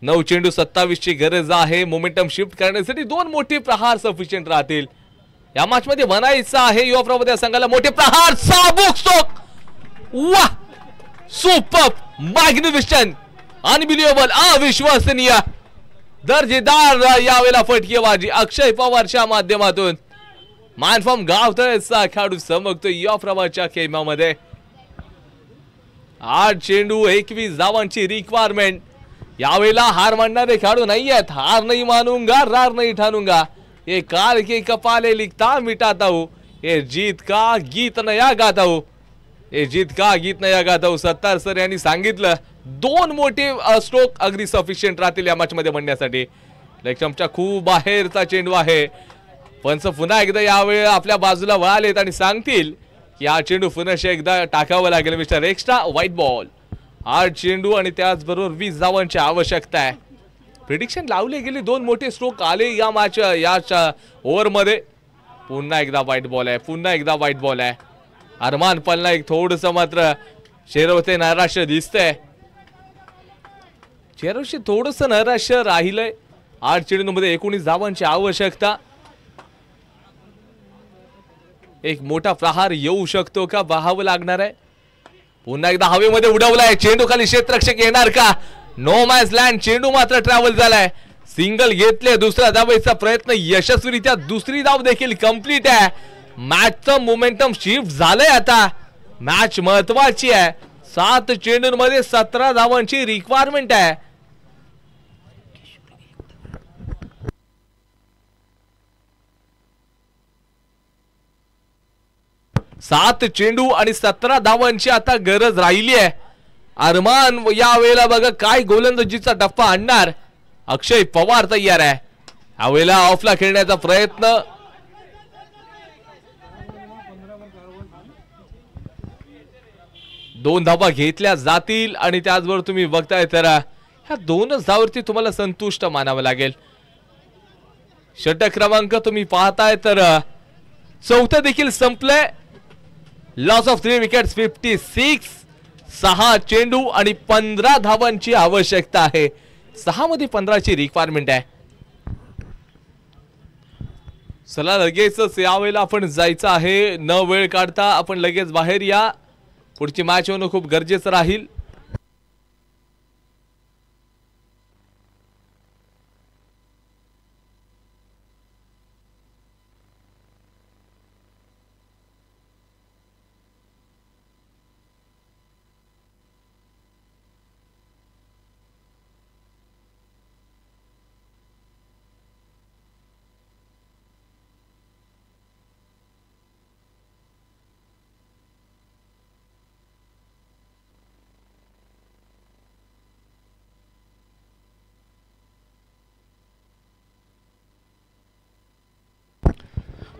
9 चेंडू 27 ची गरज आहे मोमेंटम शिफ्ट करण्यासाठी. 2 मोठी प्रहार सफिशियंट राहतील. या मॅच मध्ये बनायचं आहे युवा प्रबोध संघाला. मोठे प्रहार. साबुक स्ट्रोक. वाह सुपर मॅग्निफिशंट अनबिलिव्हेबल अविश्वसनीय दर्जेदार यावेळेला फटकेबाजी अक्षय पवारच्या माध्यमातून. मॅन फ्रॉम गावतळेचा खेळाडू चमकतो युवा प्रभाच्या खेळामध्ये. 8 चेंडू 21 धावांची रिक्वायरमेंट. यावेळेला हार मानणारे खेळाडू नाही आहेत. हार नाही मानूंगा रार नाही ठानूंगा. ये काल के कपाले लिखता मिटाता हूं. ये जीत का गीत नया गाता हूं. ये जीत का गीत नया गाता हूं. सत्तार सर यांनी सांगितलं. 2 मोठे स्ट्रोक अगदी सफिशियंट राहतील या मॅच मध्ये म्हणण्यासाठी. लेगस्टंपच्या खूप बाहेरचा चेंडू आहे. पंच पुन्हा एकदा यावेळी आपल्या बाजूला वळालेत आणि सांगतील की हा चेंडू पुन्हा एकदा टाकावा लागेल मिस्टर एक्स्ट्रा व्हाईट बॉल. 8 चेंडू आणि त्याचबरोबर 20 धावांची आवश्यकता आहे. प्रिडिक्शन लावले गेले. 2 मोठे स्ट्रोक आले या मॅच या ओव्हर मध्ये. पुन्हा एकदा व्हाईट बॉल आहे. पुन्हा एकदा व्हाईट बॉल आहे. अरमान पलना एक थोडस मात्र चेहऱ्यावरती नैराश्य दिसतंय. चेहऱ्यावरती थोडस नैराश्य राहिलंय. 8 चेंडूमध्ये 19 धावांची आवश्यकता. एक मोठा प्रहार येऊ शकतो का पाहावं लागणार आहे. पुन्हा एकदा हवेमध्ये उडवलाय. चेंडू खाली क्षेत्ररक्षक येणार का. No match land. चेंडू मात्र ट्रॅव्हल झालाय. सिंगल घेतले. दुसऱ्या धावेचा प्रयत्न यशस्वीरित्या. दुसरी धाव देखील कंप्लीट आहे. मॅचचं मोमेंटम शिफ्ट झालंय. आता मॅच महत्वाची आहे. 7 चेंडूंमध्ये 17 धावांची रिक्वायरमेंट आहे. सात चेंडू आणि 17 धावांची आता गरज राहिली आहे. अरमान यावेळेला बघा काय गोलंदाजीचा टप्पा आणणार. अक्षय पवार तयार आहे. यावेळेला ऑफला खेळण्याचा प्रयत्न. दोन धावा घेतल्या जातील आणि त्याचबरोबर तुम्ही बघताय तर ह्या 2च धावावरती तुम्हाला संतुष्ट मानावं लागेल. षटक क्रमांक तुम्ही पाहताय तर चौथं देखील संपलंय. Loss of 3 wickets 56. 6 चेंडू आणि 15 धावांची आवश्यकता आहे. 6 मध्ये 15ची रिक्वायरमेंट आहे. चला लगेचच यावेळेला आपण जायचं आहे. न वेळ काढता आपण लगेच बाहेर या. पुढची मॅच होणं खूप गरजेचं राहील.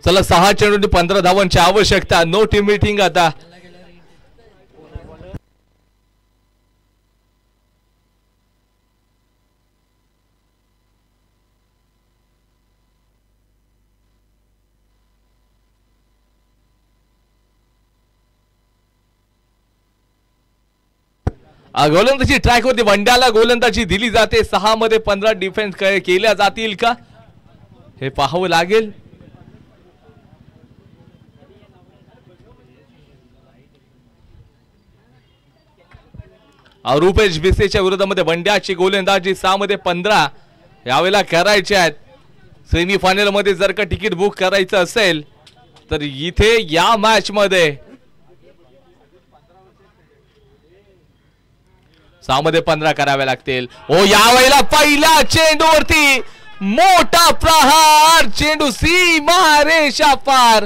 चला 6 चेंडू 15 धावांची आवश्यकता. नो टीम मीटिंग आता. गोलंदाजी ट्रॅक वरती वंड्याला गोलंदाजी दिली जाते. 6 मध्ये 15 डिफेन्स केल्या जातील का हे पाहावं लागेल. रुपेश भिसेच्या विरोधामध्ये वंड्याची गोलंदाजी 6 मध्ये 15 यावेळेला करायचे आहेत. सेमीफायनल मध्ये जर का तिकीट बुक करायचं असेल तर इथे या मॅच मध्ये 6 मध्ये 15 करावे लागतील. यावेळेला पहिल्या चेंडूवरती मोठा प्रहार. चेंडू सीमा रेषा पार.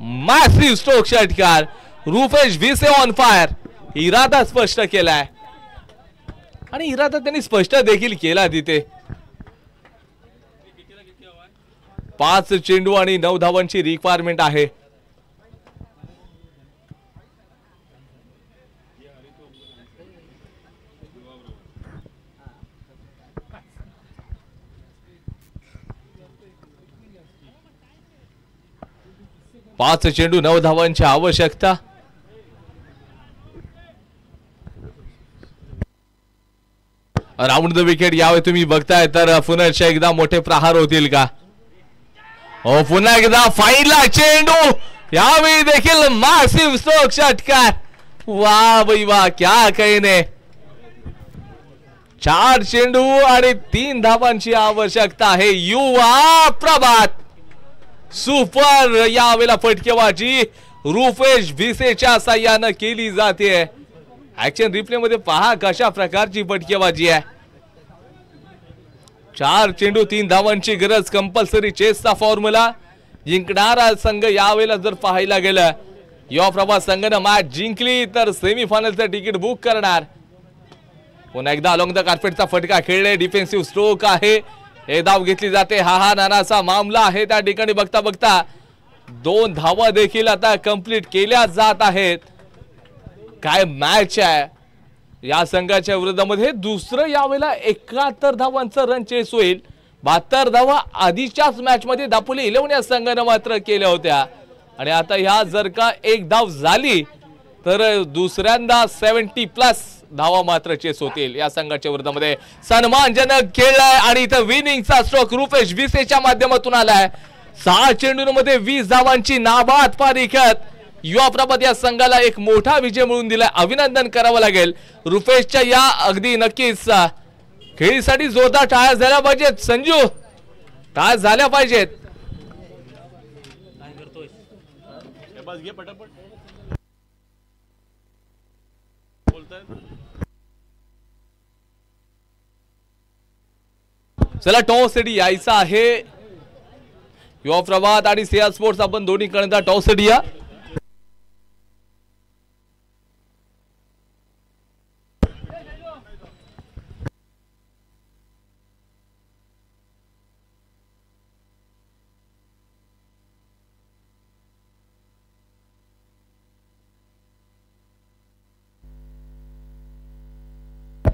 मॅसिव्ह स्ट्रोक षटकार. Rupesh Bhise on fire. इरादा स्पष्ट केलाय आणि इरादा त्यांनी स्पष्ट देखील केला तिथे. 5 चेंडू आणि 9 धावांची रिक्वायरमेंट आहे. पाच चेंडू 9 धावांची आवश्यकता. राऊंड द विकेट यावे तुम्ही बघताय तर पुन्हा एकदा मोठे प्रहार होतील का. पुन्हा एकदा फाईनला चेंडू. यावेळी देखील मॅसिव्ह स्ट्रोक षटकार. वा बाई वा क्या कहने. 4 चेंडू आणि 3 धावांची आवश्यकता आहे. युवा प्रभात सुपर. यावेळेला फटकेबाजी रुपेश भिसेच्या साह्यानं केली जाते. ऍक्शन रिप्ले मध्ये पहा कशा प्रकारची फटकेबाजी आहे. 4 चेंडू 3 धावांची गरज. कंपल्सरी चेसचा फॉर्म्युला. जिंकणारा संघ यावेळेला जर पाहायला गेलं युवा प्रभात संघानं मॅच जिंकली तर सेमीफायनलचं तिकीट बुक करणार. पुन्हा एकदा अलॉंग द कार्पेटचा फटका खेळले. डिफेन्सिव्ह स्ट्रोक आहे. एक धाव घेतली जाते. हा नानाचा मामला आहे. त्या ठिकाणी बघता बघता 2 धावा देखील आता कंप्लीट केल्या जात आहेत. काय मॅच आहे या संघाच्या विरोधामध्ये. दुसरं यावेळेला 71 धावांचं रन चेस होईल. 72 धावा आधीच्याच मॅच मध्ये दापोली 11 या संघानं मात्र केल्या होत्या आणि आता ह्या जर का एक धाव झाली तर दुसऱ्यांदा 70+ धावा मात्र चेस होतील या संघाच्या विरोधामध्ये. सन्मानजनक खेळलाय आणि इथं विनिंगचा स्ट्रोक रुपेश भिसेच्या माध्यमातून आलाय. 6 चेंडूंमध्ये 20 धावांची नाबाद पारी करत युवा प्रभात या संघाला एक मोठा विजय मिळवून दिलाय. अभिनंदन करावं लागेल रुपेशच्या या अगदी नक्कीच खेळीसाठी जोरदार टाळ्या झाल्या पाहिजेत. संजू टाळ्या झाल्या पाहिजेत. चला टॉस साठी यायचं आहे. युवा प्रभात आणि सिया स्पोर्ट्स आपण दोन्ही कडे टॉस साठी या.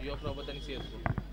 युवा प्रभात आणि सिया स्पोर्ट्स